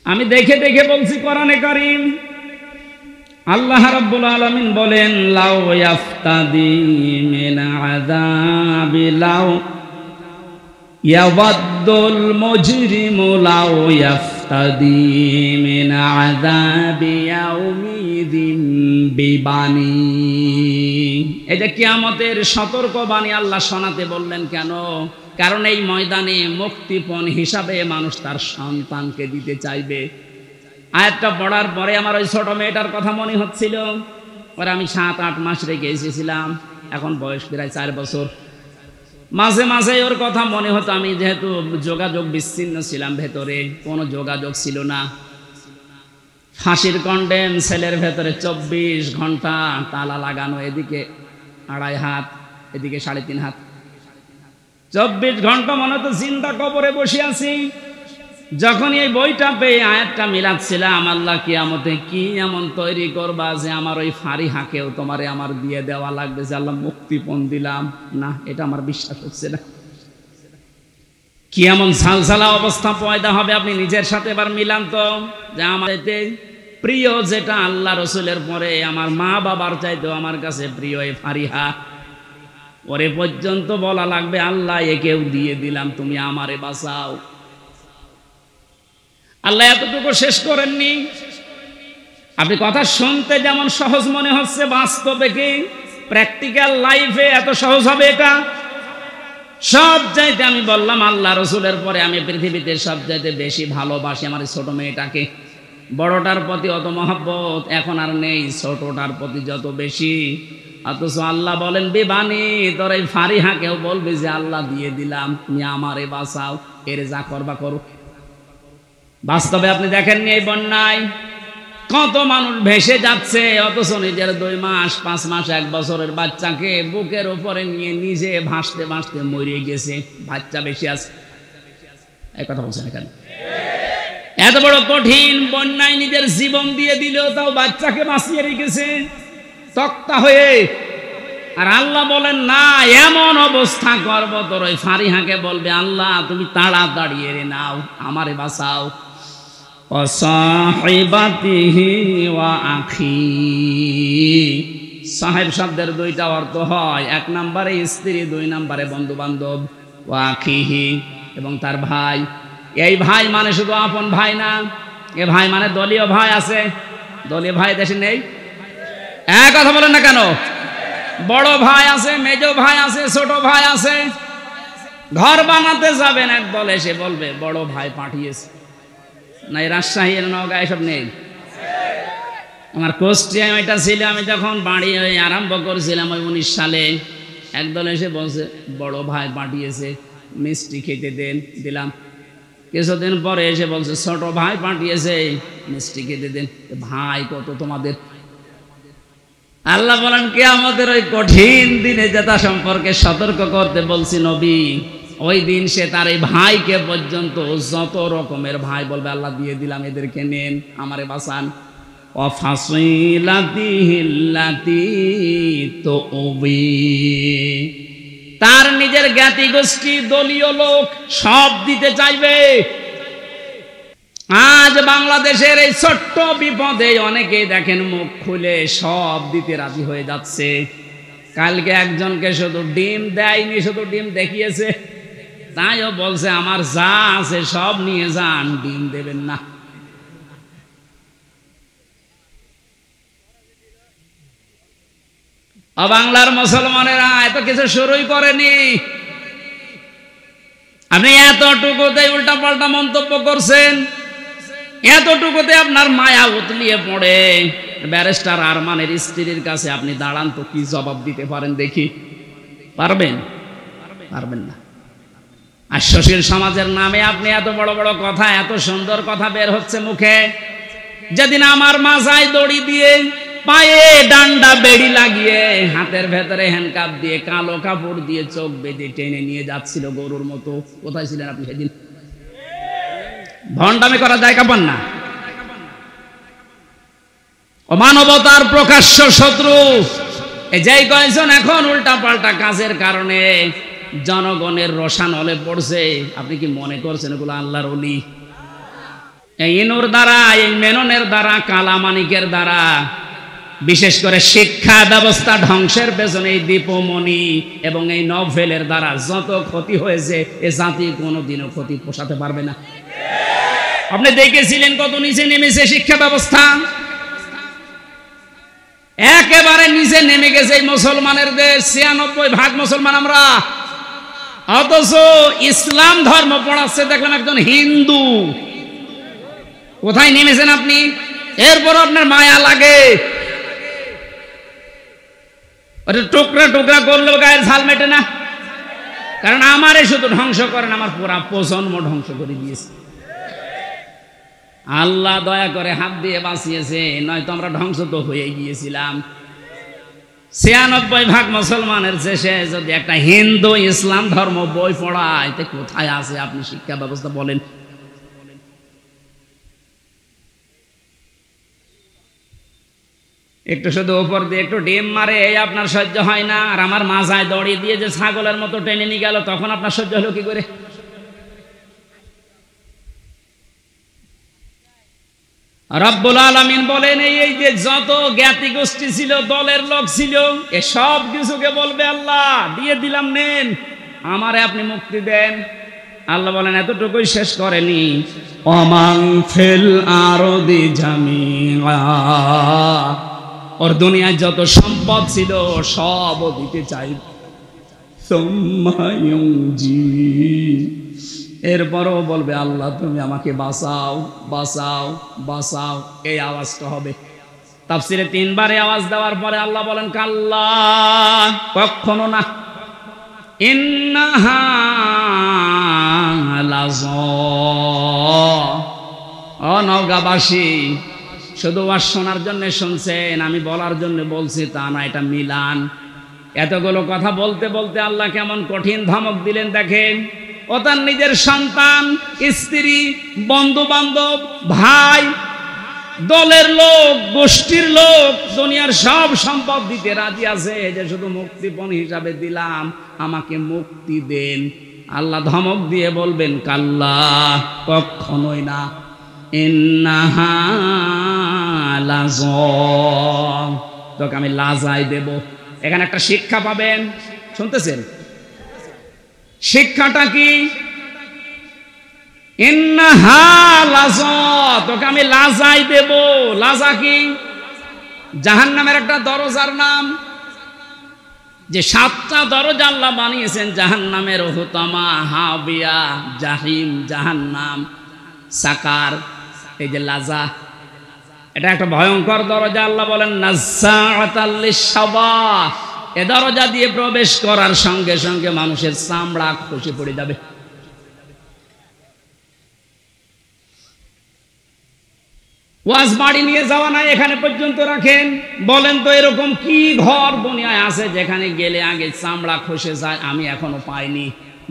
আমি দেখে দেখে বলছি কোরআনে কারীম, আল্লাহ রাব্বুল আলামিন বলেন লাউ ইয়াফতাদি মিন আযাবি লাউ ইয়াওয়াদ্দুল মুজরিমু লাউ ইয়াফতাদি মিন আযাবি ইয়াউমিযিন বিবানি। এই যে কিয়ামতের সতর্কবাণী আল্লাহ শোনাতে বললেন কেন? কারণ এই ময়দানে মুক্তিপণ হিসাবে মানুষ তার সন্তানকে দিতে চাইবে। আয়াতটা পড়ার পরে আমার ওই ছোট মেয়েটার কথা মনে হচ্ছিল। পরে আমি 7-8 মাস রেখে এসেছিলাম, এখন বয়স প্রায় 4 বছর। মাঝে মাঝে ওর কথা মনে হতো। আমি যেহেতু যোগাযোগ বিচ্ছিন্ন ছিলাম, ভেতরে কোনো যোগাযোগ ছিল না। ফাঁসির কন্ডেম সেলের ভেতরে 24 ঘন্টা তালা লাগানো, এদিকে 2.5 হাত, এদিকে 3.5 হাত, 24 ঘন্টা মনে হতো জিন্দা কবরে বসে আছি। যখন এই বইটা পেয়ে আয়াতটা মিলাচ্ছিলাম, আল্লাহ কিয়ামতে কি এমন তৈরি করবা যে আমার ওই ফারিহাকেও তোমারে আমার দিয়ে দেওয়া লাগবে, যে আল্লাহ মুক্তিপণ দিলাম, না এটা আমার বিশ্বাস হচ্ছে না। কি এমন ঝালঝালা অবস্থা পয়দা হবে, আপনি নিজের সাথে এবার মিলান তো, যে আমার প্রিয় যেটা আল্লাহ রসুলের পরে আমার মা বাবার চাইতেও আমার কাছে প্রিয় এই ফারিহা, ওরে পর্যন্ত বলা লাগবে আল্লাহ একেও দিয়ে দিলাম, তুমি আমারে বাঁচাও। আল্লাহ এতটুকু শেষ করেননি। আপনি কথা শুনতে যেমন সহজ মনে হচ্ছে, বাস্তবে কি প্র্যাকটিক্যাল লাইফে এত সহজ হবে এটা? সব চাইতে আমি বললাম আল্লাহ রসুলের পরে আমি পৃথিবীতে সব চাইতে বেশি ভালোবাসি আমার ছোট মেয়েটাকে। বড়টার প্রতি অত মহব্বত এখন আর নেই, ছোটটার প্রতি যত বেশি। অথচ আল্লাহ বলেন বিবানি, তোর এই ফারিহাকেও বলবি যে আল্লাহ দিয়ে দিলাম, তুমি আমারে বাঁচাও, এর যা করবা করো। বাস্তবে আপনি দেখেননি এই বন্যায় কত মানুষ ভেসে যাচ্ছে, অথচ নিজের 2 মাস 5 মাস 1 বছরের বাচ্চাকে বুকের উপরে নিয়ে নিজে ভাসতে ভাসতে মরে গেছে। বাচ্চা বেশি আছে, এই কথা বলছেন এখানে। এত বড় কঠিন বন্যায় নিজের জীবন দিয়ে দিলেও তাও বাচ্চাকে বাঁচিয়ে রেখেছে তক্তা হয়ে। আর আল্লাহ বলেন না, এমন অবস্থা করব তোর ওই ফারিহাকে বলবে আল্লাহ তুমি তাড়াতাড়ি এরে নাও, আমারে বাঁচাও। সাহিবাতিহি ওয়া আখি, সাহেব শব্দের 2টা অর্থ হয়, 1 নম্বরে স্ত্রী, 2 নম্বরে বন্ধু বান্ধব। ওয়া আখিহি, এবং তার ভাই। এই ভাই মানে শুধু আপন ভাই না, এ ভাই মানে দলীয় ভাই আছে। দলীয় ভাই দেশে নেই, এক কথা বলেন না কেন? বড় ভাই আছে, মেজ ভাই আছে, ছোট ভাই আছে। ঘর বানাতে যাবেন, এক দল এসে বলবে বড় ভাই পাঠিয়েছে। না, এই রাজশাহী নওগাঁ এসব নেই। আমার কুষ্টিয়ায় ওইটা ছিল, আমি যখন বাড়ি আরম্ভ করছিলাম ওই 19 সালে, একদল এসে বলছে বড় ভাই পাঠিয়েছে, মিষ্টি খেতে দেন, দিলাম। কিছুদিন পরে এসে বলছে ছোট ভাই পাঠিয়েছে, মিষ্টি খেতে দেন। ভাই কত তোমাদের? আল্লাহ বলেন কিয়ামতের ওই কঠিন দিনে যেটা সম্পর্কে সতর্ক করতে বলছি নবী, ওই দিন সে তার এই ভাইকে পর্যন্ত যত রকমের ভাই বলবে আল্লাহ দিয়ে দিলাম, এদেরকে নেন, আমারে বাঁচান। তার নিজের জ্ঞাতি গোষ্ঠী, দলীয় লোক সব দিতে চাইবে। আজ বাংলাদেশের এই ছোট্ট বিপদে অনেকেই দেখেন মুখ খুলে সব দিতে রাজি হয়ে যাচ্ছে। কালকে একজনকে শুধু ডিম দেয়নি, শুধু ডিম দেখিয়েছে, তাইও বলছে আমার যা আছে সব নিয়ে যান, ডিম দেবেন না। বাংলার মুসলমানেরা এত কিছু শুরুই করেনি, আপনি এতটুকুতে উল্টা পাল্টা মন্তব্য করছেন, এতটুকুতে আপনার মায়া উতলিয়ে পড়ে। ব্যারিস্টার আরমানের স্ত্রীর কাছে আপনি দাঁড়ান তো, কি জবাব দিতে পারেন দেখি? পারবেন? পারবেন না। আর সুশীল সমাজের নামে আপনি এত বড় বড় কথা, এত সুন্দর কথা বের হচ্ছে মুখে। যেদিন আমার মাথায় দড়ি দিয়ে, পায়ে ডান্ডা বেড়ি লাগিয়ে, হাতের ভেতরে হ্যান্ডকাপ দিয়ে, কালো কাপড় দিয়ে চোখ বেঁধে টেনে নিয়ে যাচ্ছিল গরুর মতো, কোথায় ছিলেন আপনি সেদিন? ভণ্ডামি করা জায়গা পান না। ও মানবতার প্রকাশ্য শত্রু যেই কয়েকজন এখন উল্টা পাল্টা কাজের কারণে জনগণের রসানলে পড়ছে, আপনি কি মনে করছেন এগুলো আল্লাহর ওলি? এই ইনুর দ্বারা, এই মেননের দ্বারা, কালামানিকের দ্বারা, বিশেষ করে শিক্ষা ব্যবস্থা ধ্বংসের পেছনে এই দীপমণি এবং এই নভেলের দ্বারা যত ক্ষতি হয়েছে, এ জাতি কোনোদিনও ক্ষতি পোষাতে পারবে না। আপনি দেখেছিলেন কত নিচে নেমেছে শিক্ষা ব্যবস্থা, একেবারে নিচে নেমে গেছে এই মুসলমানের দেশ। 96% মুসলমান আমরা, অথচ ইসলাম ধর্ম পড়াচ্ছে দেখলাম একজন হিন্দু। কোথায় নেমেছেন আপনি? এরপর আপনার মায়া লাগে, টুকরা টুকরা করলেও গায়ের ঝাল মেটে না। কারণ আমারে শুধু ধ্বংস করেন, আমার পুরা প্রজন্ম ধ্বংস করে দিয়েছে। আল্লাহ দয়া করে হাত দিয়ে বাঁচিয়েছে, নয়তো আমরা ধ্বংস তো হয়ে গিয়েছিলাম। 96% মুসলমানের শেষে যদি একটা হিন্দু ইসলাম ধর্ম বই পড়ায়, তো কোথায় আছে আপনি শিক্ষা ব্যবস্থা বলেন? একটু শুধু উপর দিয়ে একটু ডিম মারে, এই আপনার সহ্য হয় না। আর আমার মাথায় দড়ি দিয়ে যে ছাগলের মতো টেনে নিয়ে গেল, তখন আপনার সহ্য হলো কি করে? রব্বুল আলামিন বলেন এই যে যত জ্ঞাতি গোষ্ঠী ছিল, দলের লোক ছিল, এ সব কিছুকে বলবে আল্লাহ দিয়ে দিলাম, নেন, আমারে আপনি মুক্তি দেন। আল্লাহ বলেন এতটুকুই শেষ করেনি, ওমান ফিল আরদি জামিআ, ওর দুনিয়ায় যত সম্পদ ছিল সব দিতে চাই। সুম্মা ইউনজি, এরপরও বলবে আল্লাহ তুমি আমাকে বাঁচাও, বাঁচাও, বাঁচাও। এই আওয়াজটা হবে। তাফসিরে 3 বার আওয়াজ দেওয়ার পরে আল্লাহ বলেন কাল্লা, কখনো না। ইন্নাহা লাযা, ও নওগাঁবাসী শুধু ওয়াজ শোনার জন্য শুনছেন, আমি বলার জন্য বলছি তা না, এটা মিলান। এতগুলো কথা বলতে বলতে আল্লাহ কেমন কঠিন ধমক দিলেন দেখেন। ও তার নিজের সন্তান, স্ত্রী, বন্ধু বান্ধব, ভাই, দলের লোক, গোষ্ঠীর লোক, দুনিয়ার সব সম্পদ দিতে রাজি আছে, যে শুধু মুক্তিপণ হিসাবে দিলাম, আমাকে মুক্তি দেন। আল্লাহ ধমক দিয়ে বলবেন কাল্লা, কখনোই না, ইন্নাহা লাযা, তোকে আমি লাজাই দেব। এখানে একটা শিক্ষা পাবেন, শুনতেছেন? শিক্ষাটা কি? ইন্নাহা লাযা, তোকে আমি লাজাই দেব। লাজা কি? জাহান্নামের একটা দরজার নাম। যে 7টা দরজা আল্লাহ বানিয়েছেন জাহান্নামের, হুতামা, হাবিয়া, জাহিম, জাহান্নাম, সাকার, এই যে লাজা, এটা একটা ভয়ঙ্কর দরজা। আল্লাহ বলেন নাজ্জাআতাল লিশ-শাওয়া, এ দরজা দিয়ে প্রবেশ করার সঙ্গে সঙ্গে মানুষের চামড়া খসে পড়ে যাবে। ওয়াজ বাড়ি নিয়ে যাওয়া নাই, এখানে পর্যন্ত রাখেন। বলেন তো এরকম কি ঘর দুনিয়ায় আছে যেখানে গেলে আগে চামড়া খসে যায়? আমি এখনো পাইনি।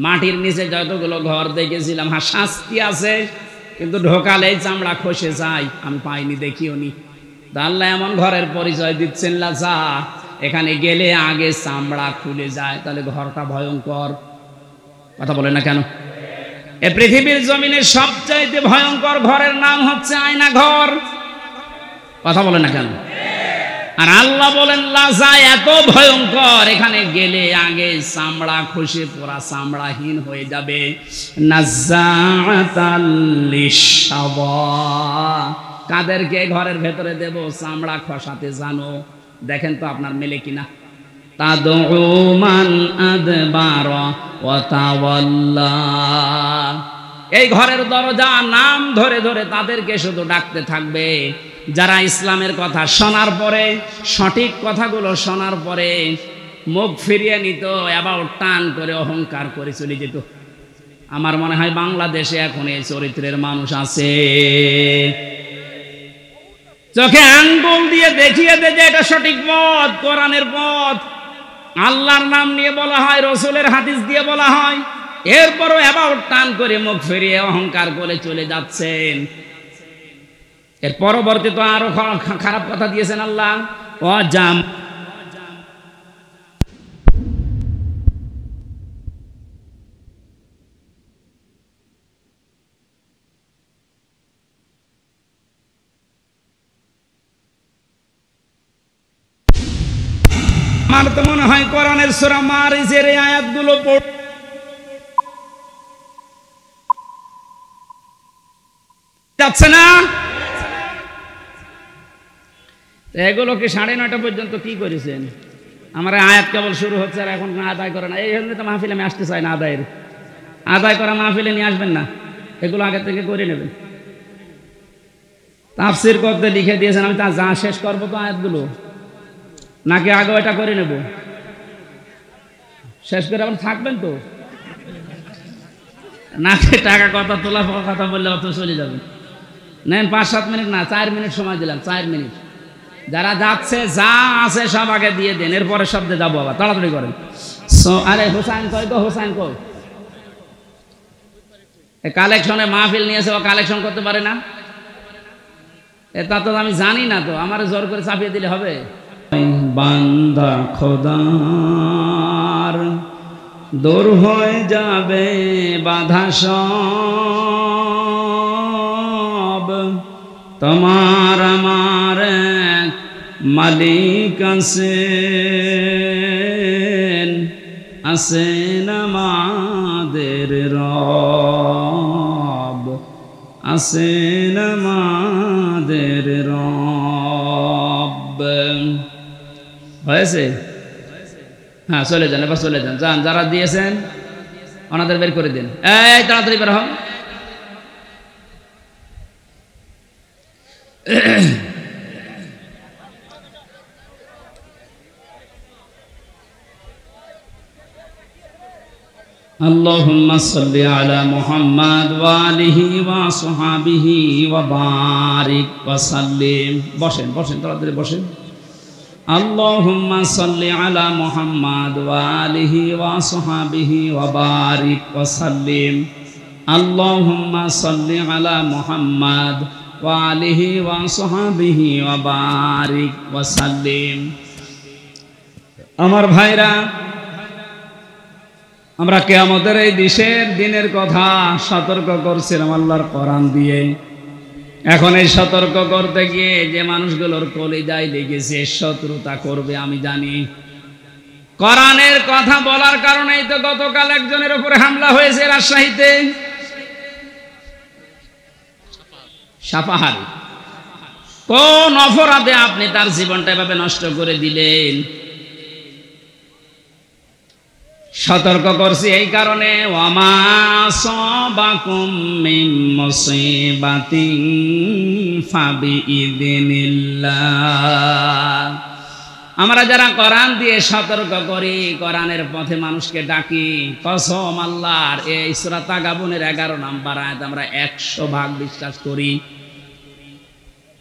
মাটির নিচে যতগুলো ঘর দেখেছিলাম, হ্যাঁ শাস্তি আছে, কিন্তু ঢোকালেই চামড়া খসে যায়, আমি পাইনি, দেখিও নি। আল্লাহ এমন ঘরের পরিচয় দিচ্ছেন লাজা, এখানে গেলে আগে চামড়া খুলে যায়। তাহলে ঘরটা ভয়ঙ্কর। কথা বলে না কেন? এ পৃথিবীর জমিনের সবচাইতে ভয়ঙ্কর ঘরের নাম হচ্ছে আয়না ঘর। কথা বলে না কেন? আর আল্লাহ বলেন লাজা এত ভয়ঙ্কর, এখানে গেলে আগে চামড়া খসে পুরা চামড়াহীন হয়ে যাবে। নাজ্জাআতাল লিশ-শাওয়া, কাদেরকে ঘরের ভেতরে দেব চামড়া খসাতে জানো? দেখেন তো আপনার মেলে কিনা। তাদউ মান আদবারা ওয়া তাওয়াল্লা, এই ঘরের দরজা নাম ধরে ধরে তাদেরকে শুধু ডাকতে থাকবে যারা ইসলামের কথা শোনার পরে, সঠিক কথাগুলো শোনার পরে মুখ ফিরিয়ে নিত, অ্যাবাউট টান করে অহংকার করে চলে যেত। আমার মনে হয় বাংলাদেশে এখন এই চরিত্রের মানুষ আছে। চোখে আঙ্গুল দিয়ে দেখিয়ে দে যে এটা সঠিক পথ, কোরআনের পথ, আল্লাহর নাম নিয়ে বলা হয়, রসুলের হাদিস দিয়ে বলা হয়, এরপরও অ্যাবাউট টান করে মুখ ফিরিয়ে অহংকার করে চলে যাচ্ছেন। এর পরবর্তী তো আরো খারাপ কথা দিয়েছেন আল্লাহ, অজাম আমার তো মনে হয় কোরআনের সূরা মারিজের এই আয়াতগুলো যাচ্ছে না। এগুলো কি 9:30 পর্যন্ত কি করেছেন? আমার আয়াত কেবল শুরু হচ্ছে আর এখন আদায় করে না। এই জন্য তো মাহফিলে আমি আসতে চাই না। আদায় করা মাহফিলে নিয়ে আসবেন না, এগুলো আগে থেকে করে নেবেন। তাফসীর করতে লিখে দিয়েছেন, আমি তা যা শেষ করবো তো আয়াতগুলো, নাকি আগে এটা করে নেব? শেষ করে এখন থাকবেন তো নাকি? টাকা কথা তোলা কথা বললে অত চলে যাবেন। নেন 5-7 মিনিট না, 4 মিনিট সময় দিলাম, 4 মিনিট। যারা যাচ্ছে যা আছে সব আগে দিয়ে দেন, এরপরে শব্দে যাবো আবার, তাড়াতাড়ি করেন। আরে হোসাইন কই গো, হোসাইন কই? কালেকশনে মাহফিল নিয়েছে, ও কালেকশন করতে পারে না? তা তো আমি জানি না, তো আমার জোর করে চাপিয়ে দিলে হবে? বান্দা খোদার দূর হয়ে যাবে বাধা সব, তোমার আমার মালিক আছেন আমাদের রব, আছেন আমাদের রব। হয়েছে? হ্যাঁ চলে যান, এবার চলে যান, যান। যারা দিয়েছেন ওনাদের বের করে দিন। এই তাড়াতাড়ি বের হন। আল্লাহুম্মা সাল্লি আলা মুহাম্মাদ ওয়া আলিহি ওয়া আসহাবিহি ওয়া বারিক ওয়া সাল্লিম। বসেন বসেন, তাড়াতাড়ি বসেন। আল্লাহুম্মা সাল্লি আলা মুহাম্মাদ ওয়া আলিহি ওয়া আসহাবিহি ওয়া বারিক ওয়া সাল্লিম। আল্লাহুম্মা সাল্লি আলা মুহাম্মাদ ওয়া আলিহি ওয়া আসহাবিহি ওয়া বারিক ওয়া সাল্লিম। আমার ভাইরা, আমরা কিয়ামতের এই দিনের কথা সতর্ক করছিলাম আল্লাহর কোরআন দিয়ে। এখন এই সতর্ক করতে গিয়ে যে মানুষগুলোর কলিজায় লেগেছে শত্রুতা করবে আমি জানি। কোরআনের কথা বলার কারণেই তো গতকাল একজনের উপরে হামলা হয়েছে রাজশাহীতে, সাপাহারে। কোন অপরাধে আপনি তার জীবনটা এভাবে নষ্ট করে দিলেন? সতর্ক করছি এই কারণে, ওয়ামা সাবাকুম মিন মুসিবাতিন ফাবিইযনিল্লাহ। আমরা যারা কোরআন দিয়ে সতর্ক করি, কোরআনের পথে মানুষকে ডাকি, কসম আল্লাহর, এই সূরা তাগাবুনের 11 নম্বর আয়াত আমরা 100% বিশ্বাস করি।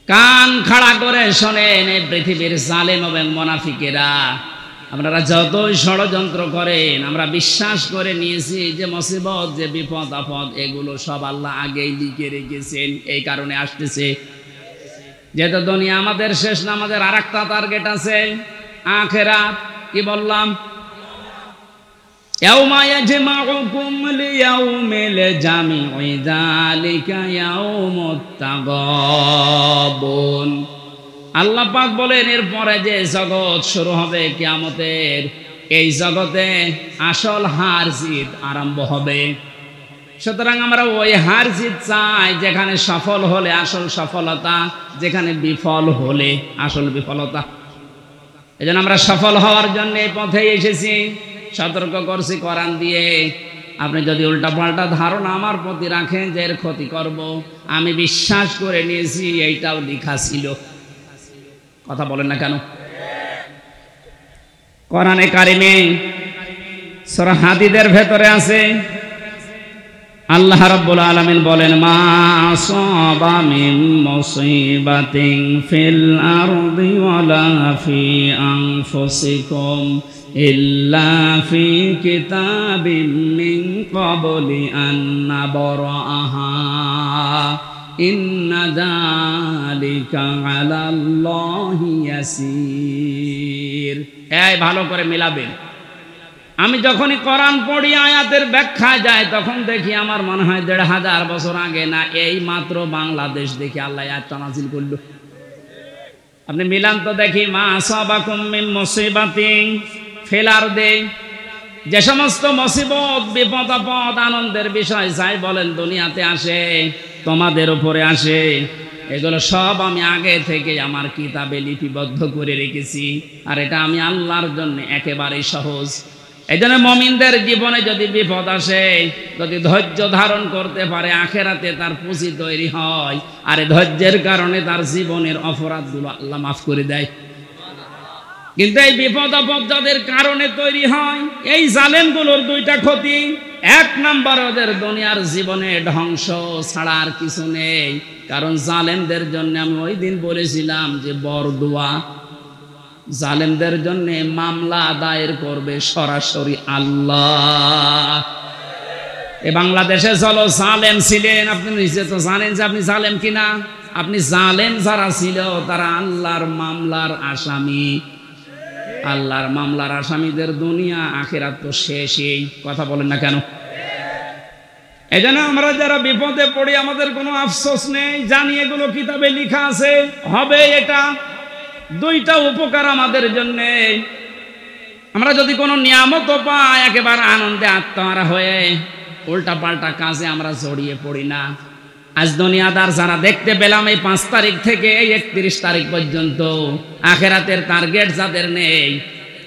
কান খাড়া করে শোনেন, এই পৃথিবীর জালেম এবং মুনাফিকেরা আপনারা যতই ষড়যন্ত্র করেন, আমরা বিশ্বাস করে নিয়েছি যে মুসিবত, যে বিপদ আপদ, এগুলো সব আল্লাহ আগেই লিখে রেখেছেন। এই কারণে আসতেছে। যেহেতু দুনিয়া আমাদের শেষ না, আমাদের আরেকটা টার্গেট আছে, আখিরাত। কি বললাম? ইয়াউমা ইয়াজমাউকুম লিয়াউমিল জামি'i যালিকা ইয়াউমুত তাগাবুন। আল্লাহ পাক বলেন, এরপরে যে জগৎ শুরু হবে কিয়ামতের, এই জগতে আসল হার জিত আরম্ভ হবে। সুতরাং আমরা ওই হার জিত চাই যেখানে সফল হলে আসল সফলতা, যেখানে বিফল হলে আসল বিফলতা। এজন্য আমরা সফল হওয়ার জন্য এই পথে এসেছি। সতর্ক করছি কোরআন দিয়ে। আপনি যদি উল্টাপাল্টা ধারণা আমার প্রতি রাখেন যে এর ক্ষতি করব, আমি বিশ্বাস করে নিয়েছি এইটাও লেখা ছিল। কথা বলেন না কেন? কোরআনে কারিমে সূরা হাদীদের ভেতরে আছে, আল্লাহ রাব্বুল আলামিন বলেন, মা আসাবা মিন মুসিবাতিন ফিল আরদি ওয়ালা ফি আনফুসিকুম ইল্লা ফি কিতাবিম মিন ক্বাবলি আন নাবরাহা ইন্না যালিকা আলাল্লাহি ইয়াসির। এই ভালো করে মিলাবেন। আমি যখনই কোরআন পড়ি, আয়াতের ব্যাখ্যা যায়, তখন দেখি আমার মনে হয় ১৫০০ বছর আগে না, এই মাত্র বাংলাদেশ দেখি আল্লাহ আয়াতটা নাযিল করল। আপনি মিলান তো দেখি। মা আসাবাকুম মিন মুসিবাতিন ফিল আরদি, যে সমস্ত মুসিবত, বিপদ আপদ, আনন্দের বিষয় চাই বলেন দুনিয়াতে আসে, তোমাদের উপরে আসে, এগুলো সব আমি আগে থেকে আমার কিতাবে লিপিবদ্ধ করে রেখেছি। আর এটা আমি আল্লাহর জন্য একেবারেই সহজ। এই জন্য মুমিনদের জীবনে যদি বিপদ আসে, যদি ধৈর্য ধারণ করতে পারে, আখেরাতে তার পুঁজি তৈরি হয়। আর এই ধৈর্যের কারণে তার জীবনের অপরাধগুলো আল্লাহ মাফ করে দেয়। কিন্তু এই বিপদ আপদ যাদের কারণে তৈরি হয়, এই জালেমগুলোর দুইটা ক্ষতি। 1 নাম্বার, ওদের দুনিয়ার জীবনে ধ্বংস ছাড়া আর কিছু নেই। কারণ জালেমদের জন্য আমি ওই দিন বলেছিলাম যে বরদোয়া, জালেমদের জন্য মামলা দায়ের করবে সরাসরি আল্লাহ। এ বাংলাদেশে চলো জালেম ছিলেন, আপনি নিজে তো জানেন যে আপনি জালেম কিনা। আপনি জালেম যারা ছিল তারা আল্লাহর মামলার আসামি। আল্লাহর মামলার আসামিদের দুনিয়া আখিরাত তো শেষই। কথা বলেন না কেন? এই জন্য আমরা যারা বিপদে পড়ি, আমাদের কোনো আফসোস নেই, জানি এগুলো কিতাবে লেখা আছে, হবে এটা। দুইটা উপকার আমাদের জন্য। আমরা যদি কোনো নিয়ামত পাই, একেবারে আনন্দে আত্মহারা হয়ে উল্টা পাল্টা কাজে আমরা জড়িয়ে পড়ি না। আজ দুনিয়াদার যারা দেখতে পেলাম, এই 5 তারিখ থেকে 31 তারিখ পর্যন্ত আখেরাতের টার্গেট যাদের নেই,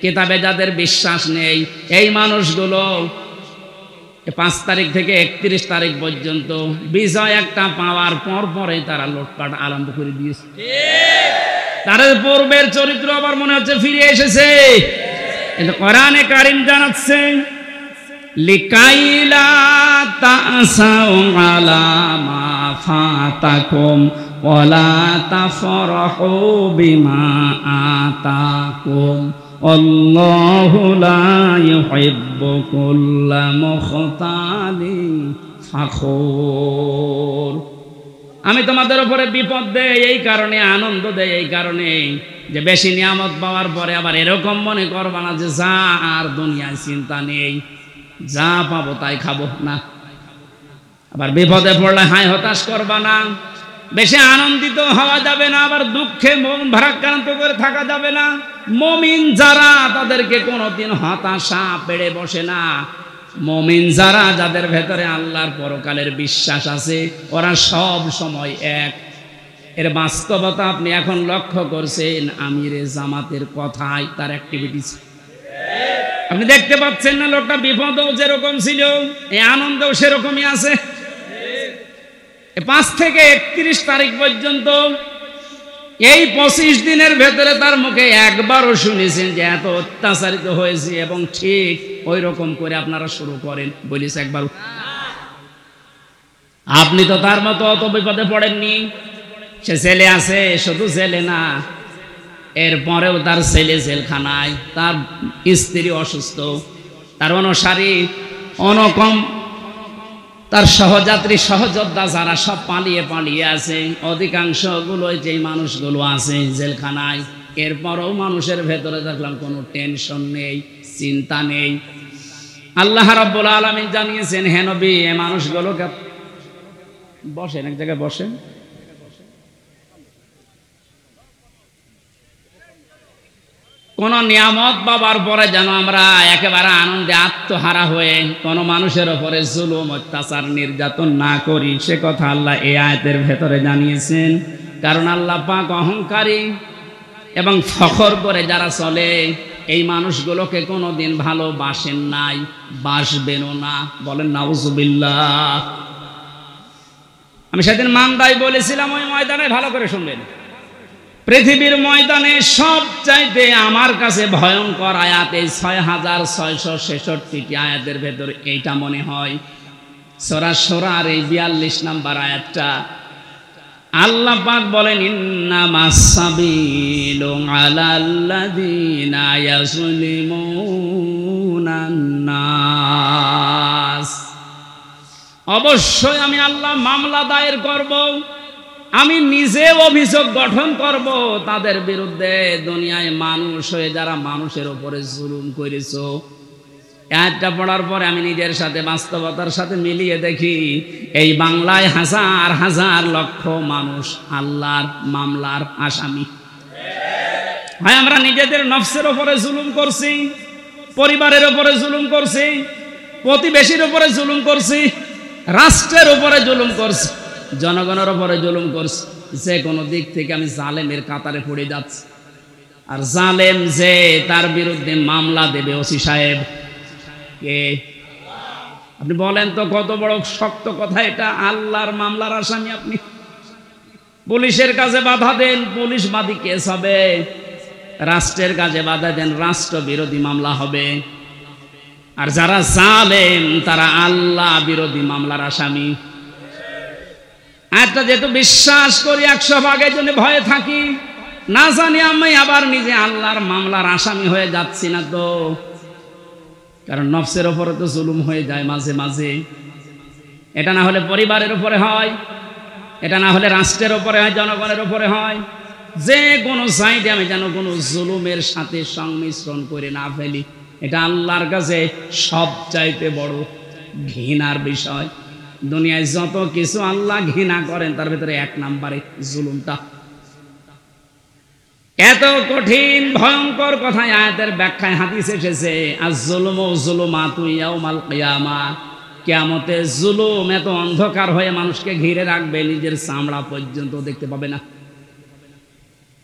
কিতাবে যাদের বিশ্বাস নেই, এই মানুষগুলো 5 তারিখ থেকে 31 তারিখ পর্যন্ত বিজয় একটা পাওয়ার পর পরে তারা লুটপাট আরম্ভ করে দিয়েছে। তাদের পূর্বের চরিত্র আবার মনে হচ্ছে ফিরে এসেছে। কিন্তু কোরআনে কারিম জানাচ্ছে, লিকাইলা তাসাউ আলা মা ফাতাকুম ওয়ালা তাফরাহু বিমা আতাকুম আল্লাহু লা ইউহিব্বু কুল্লা মুখতালিন ফাখুর। আমি তোমাদের উপরে বিপদ দেই এই কারণে, আনন্দ দেই এই কারণে যে বেশি নিয়ামত পাওয়ার পরে আবার এরকম মনে করবা না যে যা আর দুনিয়ায় চিন্তা নেই, যা পাবো তাই খাবো না। আবার বিপদে পড়লে হায় হতাশ করবা না। বেশি আনন্দিত হওয়া যাবে না, আবার দুঃখে মন ভারাক্রান্ত করে থাকা যাবে না। মুমিন যারা তাদেরকে কোনোদিন হতাশা পেড়ে বসে না। মুমিন যারা, যাদের ভেতরে আল্লাহর পরকালের বিশ্বাস আছে, ওরা সব সময় এক। এর বাস্তবতা আপনি এখন লক্ষ্য করছেন আমিরে জামাতের কথায়, তার অ্যাক্টিভিটিস আপনি দেখতে পাচ্ছেন না। লোকটা বিপদও যেরকম ছিল, এই আনন্দেও সেরকমই আছে। 5 থেকে 31 তারিখ পর্যন্ত এই 25 দিনের ভেতরে তার মুখে একবারও শুনেছেন যে এত অত্যাচারিত হয়েছে, এবং ঠিক ওই রকম করে আপনারা শুরু করেন বলিস একবার। আপনি তো তার মতো অত বিপদে পড়েননি। সে জেলে আছে, শুধু জেলে না, এরপরেও তার ছেলে জেলখানায়, তার স্ত্রী অসুস্থ, তার অনুসারী অনকম, তার সহযাত্রী সহযোদ্ধা যারা সব পালিয়ে পালিয়ে আছে, অধিকাংশ গুলো যে মানুষগুলো আছে জেলখানায়। এরপরও মানুষের ভেতরে দেখলাম কোনো টেনশন নেই, চিন্তা নেই। আল্লাহ রাব্বুল আলামিন জানিয়েছেন, হে নবী, এই মানুষগুলোকে বসেন, এক জায়গায় বসেন, কোন নিয়ামত পাবার পরে যেন আমরা একেবারে আনন্দে আত্মহারা হয়ে কোন মানুষের উপরে জুলুম, অত্যাচার, নির্যাতন না করি, সে কথা আল্লাহ এই আয়াতের ভেতরে জানিয়েছেন। কারণ আল্লাহ পাক অহংকারী এবং ফখর করে যারা চলে, এই মানুষগুলোকে কোনোদিন ভালোবাসেন নাই, বাসবেনও না। বলেন নাউজুবিল্লাহ। আমি সেদিন মান্দায় বলেছিলাম, ওই ময়দানে ভালো করে শুনবেন, পৃথিবীর ময়দানে সবচাইতে আমার কাছে ভয়ঙ্কর আয়াত এই 6666টি আয়াতের ভেতরে এইটা মনে হয়। সূরা শূরার এই 42 নম্বর আয়াতটা আল্লাহ পাক বলেন, ইন্নামাস সাবিলু আলাল্লাযিনা ইয়াজলিমুনান নাস। অবশ্যই আমি আল্লাহ মামলা দায়ের করব, আমি নিজে অভিযোগ গঠন করব তাদের বিরুদ্ধে। দুনিয়ায় মানুষ হয়ে যারা মানুষের উপরে জুলুম করেছো, আয়াতটা পড়ার পরে আমি নিজের সাথে, বাস্তবতার সাথে মিলিয়ে দেখি, এই বাংলায় হাজার হাজার লক্ষ মানুষ আল্লাহর মামলার আসামি। হয় আমরা নিজেদের নফসের উপরে জুলুম করছি, পরিবারের উপরে জুলুম করছি, প্রতিবেশীর উপরে জুলুম করছি, রাষ্ট্রের উপরে জুলুম করছি, জনগণের উপরে জুলুম করছি। যে কোনো দিক থেকে আমি জালেমের কাতারে পড়ে যাচ্ছি। আর জালেম যে, তার বিরুদ্ধে মামলা দেবে ওসি সাহেব কে? আপনি বলেন তো, কত বড় শক্ত কথা এটা। আল্লাহর মামলার আসামি আপনি। পুলিশের কাছে বাধা দেন, পুলিশ বাদী কেস হবে। রাষ্ট্রের কাজে বাধা দেন, রাষ্ট্র বিরোধী মামলা হবে। আর যারা জালেম তারা আল্লাহ বিরোধী মামলার আসামি। একটা যেহেতু বিশ্বাস করি 100 ভাগের জন্য ভয়ে থাকি, না জানি আমি আবার নিজে আল্লাহর মামলার আসামি হয়ে যাচ্ছি না তো। কারণ নফসের উপরে তো জুলুম হয়ে যায় মাঝে মাঝে। এটা না হলে পরিবারের উপরে হয়, এটা না হলে রাষ্ট্রের উপরে হয়, জনগণের উপরে হয়। যে কোনো সাইডে আমি যেন কোনো জুলুমের সাথে সংমিশ্রণ করে না ফেলি, এটা আল্লাহর কাছে সবচাইতে বড় ঘৃণার বিষয়। দুনিয়ায় যত কিছু আল্লাহ ঘৃণা করেন তার ভিতরে 1 নম্বরে জুলুমটা। এত কঠিন ভয়ঙ্কর কথা আয়াতের ব্যাখ্যায় হাদিস এসেছে, আয-যুলমু যুলুমাতু ইয়াউমাল কিয়ামা। কিয়ামতে জুলুম এত অন্ধকার হয়ে মানুষকে ঘিরে রাখবে, নিজের চামড়া পর্যন্ত দেখতে পাবে না।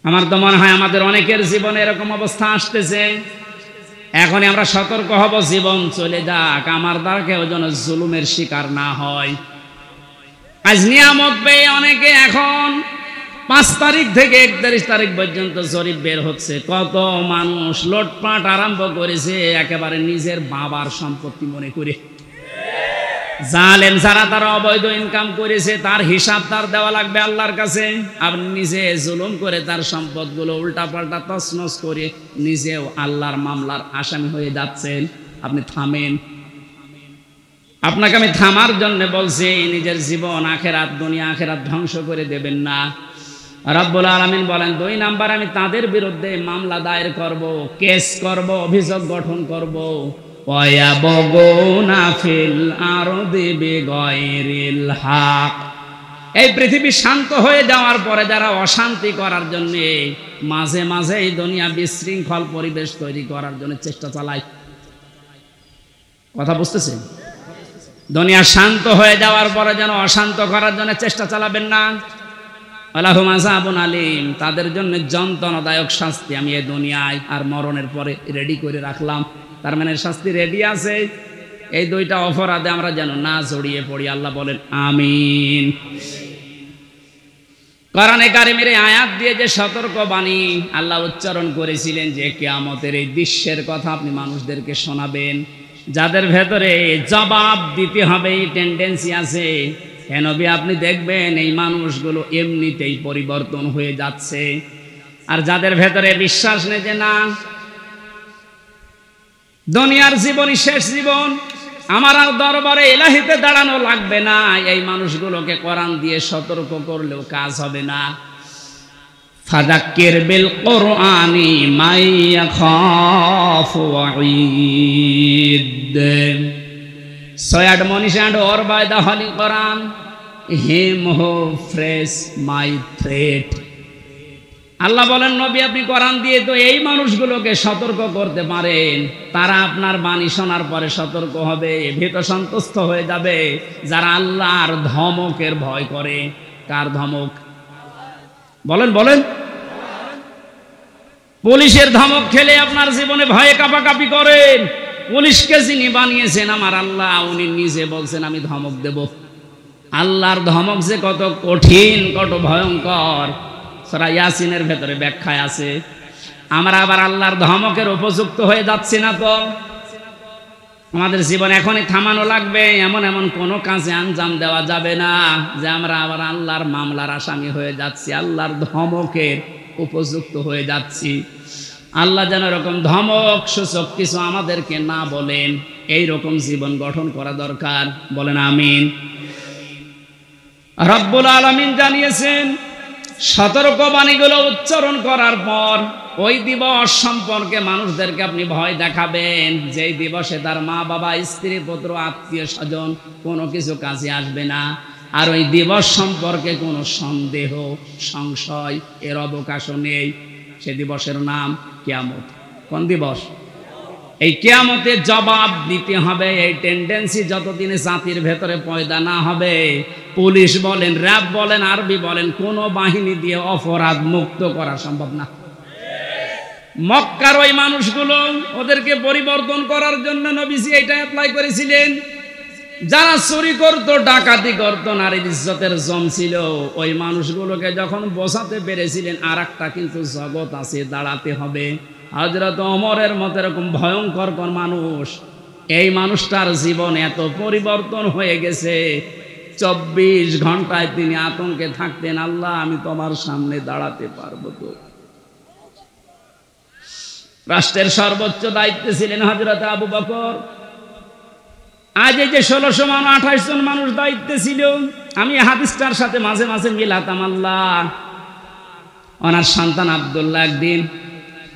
আমার তো মনে হয় আমাদের অনেকের জীবনে এরকম অবস্থা আসতেছে। এখনই আমরা সতর্ক হব, জীবন চলে যাক, আমার দ্বারা কেউ যেন জুলুমের শিকার না হয়। আজ নিয়ামত পেয়ে অনেকে এখন 5 তারিখ থেকে 31 তারিখ পর্যন্ত জরিপ বের হচ্ছে, কত মানুষ লুটপাট আরম্ভ করেছে একেবারে নিজের বাবার সম্পত্তি মনে করে। জালেম যারা তারা অবৈধ ইনকাম করেছে তার হিসাব তার দেওয়া লাগবে আল্লাহর কাছে। আপনি নিজে জুলুম করে তার সম্পদগুলো উল্টাপাল্টা তছনছ করে নিজেও আল্লাহর মামলার আসামি হয়ে যাচ্ছেন। আপনি থামেন। আপনাকে আমি থামার জন্য বলছি। নিজের জীবন আখেরাত, দুনিয়া আখেরাত ধ্বংস করে দেবেন না। রব্বুল আলামিন বলেন 2 নাম্বার, আমি তাদের বিরুদ্ধে মামলা দায়ের করব, কেস করব, অভিযোগ গঠন করব। ওয়ায়াবগুনা ফিল আরদি বিগাইরিল হক। এই পৃথিবী শান্ত হয়ে যাওয়ার পরে যারা অশান্তি করার জন্য মাঝে মাঝে এই দুনিয়া বিশৃঙ্খল পরিবেশ তৈরি করার জন্য চেষ্টা চালায়। কথা বুঝতেছেন? দুনিয়া শান্ত হয়ে যাওয়ার পরে যেন অশান্ত করার জন্য চেষ্টা চালাবেন না। আলাহুম আযাবুন আলীম, তাদের জন্য যন্ত্রণাদায়ক শাস্তি আমি এই দুনিয়ায় আর মরণের পরে রেডি করে রাখলাম। তার মানে শাস্তি রেডি আছে। এই 2টা অপরাধে আমরা যেন না জড়িয়ে পড়ি। আল্লাহ বলেন আমিন। কোরআনে কারিমের আয়াত দিয়ে যে সতর্কবাণী আল্লাহ উচ্চারণ করেছিলেন যে কিয়ামতের এই দৃশ্যের কথা আপনি মানুষদেরকে শোনাবেন, যাদের ভেতরে জবাব দিতে হবে এই টেন্ডেন্সি আছে, হে নবী আপনি দেখবেন এই মানুষগুলো এমনিতেই পরিবর্তন হয়ে যাচ্ছে। আর যাদের ভেতরে বিশ্বাস নেই যে না দুনিয়ার জীবনই শেষ জীবন, আমার আর দরবারে ইলাহিতে দাঁড়ানো লাগবে না, এই মানুষগুলোকে কোরআন দিয়ে সতর্ক করলেও কাজ হবে না। ফাযাক্কির বিল কুরআনি মান ইয়াখাফু ওয়াঈদ। So admonish and or by the Holy Quran him who frees my threat. আল্লাহ বলেন নবী আপনি কোরআন দিয়ে তো এই মানুষগুলোকে সতর্ক করতে পারেন, তারা আপনার বাণী শোনার পরে সতর্ক হবে, ভীত সন্তুষ্ট হয়ে যাবে, যারা আল্লাহর ধমকের ভয় করে। কার ধমক? বলেন বলেন। পুলিশের ধমক খেলে আপনার জীবনে ভয়ে কাঁপাকাঁপি করেন। পুলিশকে যিনি বানিয়েছেন আমার আল্লাহ, উনি নিজে বলছেন আমি ধমক দেব। আল্লাহর ধমক যে কত কঠিন, কত ভয়ঙ্কর, সূরা ইয়াসিনের ভেতরে ব্যাখ্যায় আছে। আমরা আবার আল্লাহর ধমকের উপযুক্ত হয়ে যাচ্ছি না তো? আমাদের জীবন এখনই থামানো লাগবে। এমন এমন কোনো কাজে আঞ্জাম দেওয়া যাবে না যে আমরা আবার আল্লাহর মামলার আসামি হয়ে যাচ্ছি, আল্লাহর ধমকের উপযুক্ত হয়ে যাচ্ছি। আল্লাহ যেন এরকম ধমক সূচক কিছু আমাদেরকে না বলেন, এই রকম জীবন গঠন করা দরকার। বলেন আমিন। রব্বুল আলামিন জানিয়েছেন সতর্কবাণীগুলো উচ্চারণ করার পর ওই দিবস সম্পর্কে মানুষদেরকে আপনি ভয় দেখাবেন, যেই দিবসে তার মা বাবা, স্ত্রী, পুত্র, আত্মীয় স্বজন কোনো কিছু কাজে আসবে না। আর ওই দিবস সম্পর্কে কোনো সন্দেহ, সংশয় এর অবকাশও নেই। সে দিবসের নাম কিয়ামত। কোন দিবস? এই কিয়ামতে জবাব দিতে হবে। এই টেন্ডেন্সি যতদিনে জাতির ভেতরে পয়দা না হবে, পুলিশ বলেন, র্যাব বলেন, আরবি বলেন, কোনো বাহিনী দিয়ে অপরাধ মুক্ত করা সম্ভব না। মক্কার ওই মানুষগুলো, ওদেরকে পরিবর্তন করার জন্য নবীজি এটা অ্যাপ্লাই করেছিলেন। যারা চুরি করতো, ডাকাতি করতো, নারীর ইজ্জতের জম ছিল, ওই মানুষগুলোকে যখন বোঝাতে পেরেছিলেন আর একটা কিন্তু জগৎ আছে, দাঁড়াতে হবে। হযরত ওমরের মতো এরকম ভয়ঙ্কর মানুষ, এই মানুষটার জীবন এত পরিবর্তন হয়ে গেছে, 24 ঘন্টায় তিনি আতঙ্কে থাকতেন, আল্লাহ আমি তোমার সামনে দাঁড়াতে পারবো তো? রাষ্ট্রের সর্বোচ্চ দায়িত্বে ছিলেন হযরত আবু বকর। আজ এই যে 1600 মানুষ, 28 জন মানুষ দায়িত্বে ছিল, আমি হাদিসটার সাথে মাঝে মাঝে মিলাতাম। আল্লাহ, ওনার সন্তান আব্দুল্লাহ একদিন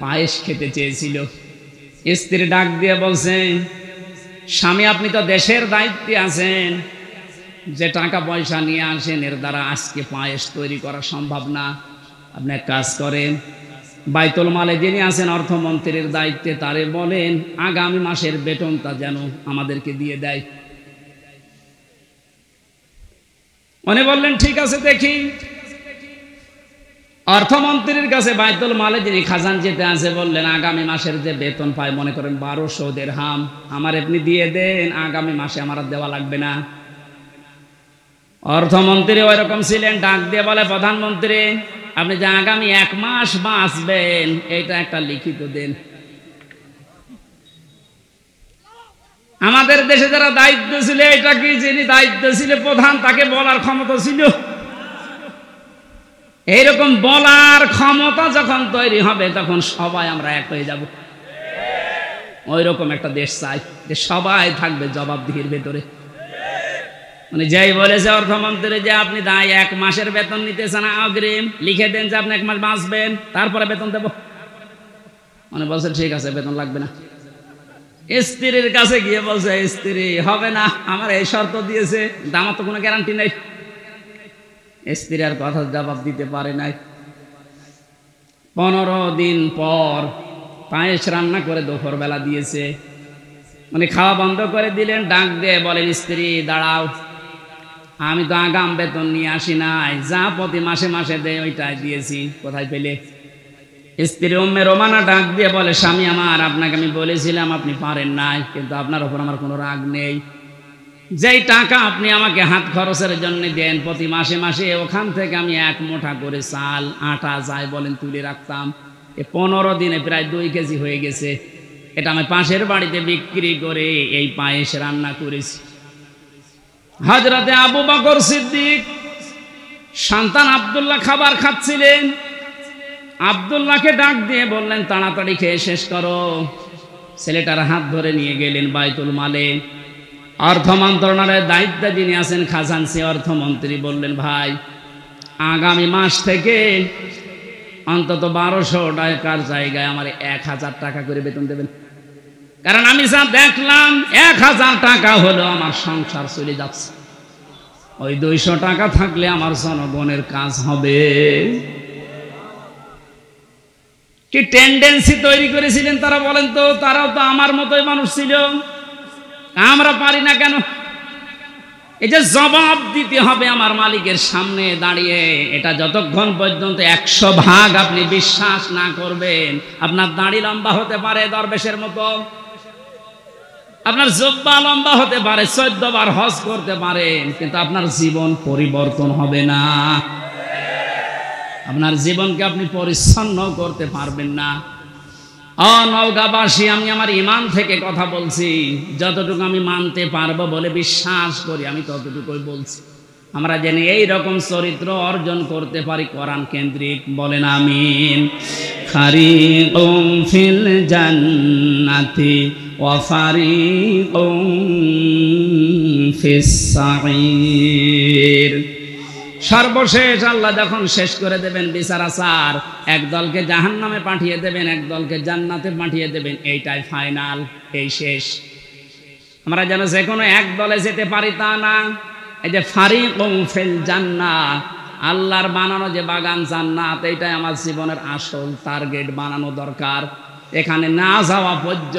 পায়েস খেতে চেয়েছিল। স্ত্রী ডাক দিয়ে বলছেন, স্বামী আপনি তো দেশের দায়িত্বে আছেন, যে টাকা পয়সা নিয়ে আসেন এর দ্বারা আজকে পায়েস তৈরি করা সম্ভব না। আপনি এক কাজ করেন, বাইতুল মালে যিনি আছেন অর্থমন্ত্রীর দায়িত্বে, তারে বলেন আগামী মাসের বেতনটা যেন আমাদেরকে দিয়ে দেয়। উনি বললেন ঠিক আছে দেখি। অর্থমন্ত্রীর কাছে বাইতুল মালে যিনি খাজানচিতে আছে বললেন আগামী মাসের যে বেতন পায়, মনে করেন 1200 দিরহাম, আমার আপনি দিয়ে দেন, আগামী মাসে আমার দেওয়া লাগবে না। অর্থমন্ত্রী ওই রকম ছিলেন, ডাক দিয়ে বলে প্রধানমন্ত্রী আপনি যে আগামী 1 মাস বাঁচবেন এটা একটা লিখিত দেন। আমাদের দেশে যারা দায়িত্ব ছিল, এটা কি যিনি দায়িত্ব ছিল প্রধান তাকে বলার ক্ষমতা ছিল? এইরকম বলার ক্ষমতা যখন তৈরি হবে তখন সবাই আমরা এক হয়ে যাব। ওই রকম একটা দেশ চাই যে সবাই থাকবে জবাবদিহির ভেতরে। মানে যেই বলেছে অর্থমন্ত্রী যে আপনি 1 মাসের বেতন নিতে চান অগ্রিম, লিখে দেন যে আপনি 1 মাস বাঁচবেন, তারপরে বেতন দেব। মানে বলছে ঠিক আছে, বেতন লাগবে না। স্ত্রীর কাছে গিয়ে বলছে স্ত্রী হবে না, আমার এই শর্ত দিয়েছে, কিন্তু আমার তো কোনো গ্যারান্টি নেই। স্ত্রী আর কথা জবাব দিতে পারে নাই। 15 দিন পর পায়েস রান্না করে দুপুর বেলা দিয়েছে। মানে খাওয়া বন্ধ করে দিলেন, ডাক দিয়ে বলেন স্ত্রী দাঁড়াও, আমি তো আগাম বেতন নিয়ে আসি নাই, যা প্রতি মাসে মাসে দেয় ওইটাই দিয়েছি, কোথায় পেলে? স্ত্রী উম্মে রোমানা ডাক দিয়ে বলে স্বামী আমার, আপনাকে আমি বলেছিলাম আপনি পারেন নাই, কিন্তু আপনার উপর আমার কোনো রাগ নেই। যেই টাকা আপনি আমাকে হাত খরচের জন্য দেন প্রতি মাসে মাসে, ওখান থেকে আমি 1 মুঠা করে চাল আটা যাই বলেন তুলে রাখতাম। 15 দিনে প্রায় 2 কেজি হয়ে গেছে। এটা আমি পাশের বাড়িতে বিক্রি করে এই পায়েস রান্না করেছি। হযরতে আবু বকর সিদ্দিক সন্তান আব্দুল্লাহ খাবার খাচ্ছিলেন। আব্দুল্লাহকে ডাক দিয়ে বললেন তাড়াতাড়ি খেয়ে শেষ করো। ছেলেটার হাত ধরে নিয়ে গেলেন বাইতুল মালে। অর্থ মন্ত্রণালয়ের দায়িত্বে যিনি আছেন খাজানচি অর্থমন্ত্রী বললেন ভাই, আগামী মাস থেকে অন্তত 1200 টাকার জায়গায় আমার 1000 টাকা করে বেতন দেবেন। কারণ আমি যা দেখলাম 1000 টাকা হলো আমার সংসার চলে যাচ্ছে, ওই 200 টাকা থাকলে আমার জনগণের কাজ হবে। কি টেন্ডেন্সি তৈরি করেছিলেন তারা বলেন তো? তারাও তো আমার মতোই মানুষ ছিল, আমরা পারি না কেন? এই যে জবাব দিতে হবে আমার মালিকের সামনে দাঁড়িয়ে, এটা যতক্ষণ পর্যন্ত 100 ভাগ আপনি বিশ্বাস না করবেন, আপনার দাড়ি লম্বা হতে পারে দরবেশের মতো, আপনার জব্বা লম্বা হতে পারে, 14 বার হজ করতে পারেন, কিন্তু আপনার জীবন পরিবর্তন হবে না। আপনার জীবনকে আপনি পরিচ্ছন্ন করতে পারবেন না। নওগাঁবাসী, আমি আমার ঈমান থেকে কথা বলছি, যতটুকু আমি মানতে পারবো বলে বিশ্বাস করি আমি ততটুকুই বলছি। আমরা যেন এই রকম চরিত্র অর্জন করতে পারি কোরআন কেন্দ্রিক, বলেন আমিন। ফারিকুম ফিল জান্নাতি ওয়া ফারিকুম ফিস সাঈর। সর্বশেষ আল্লাহ যখন শেষ করে দেবেন বিচার আচার, এক দলকে জাহান্নামে পাঠিয়ে দেবেন, এক দলকে জান্নাতে পাঠিয়ে দেবেন, এইটাই ফাইনাল, এই শেষ। আমরা যেন যে কোনো এক দলে যেতে পারি তা না। এই যে ফারিকুম ফিল জান্নাহ, আল্লাহর বানানো যে বাগান জান্নাত, এইটাই আমার জীবনের আসল টার্গেট বানানো দরকার। এখানে না যাওয়া পর্যন্ত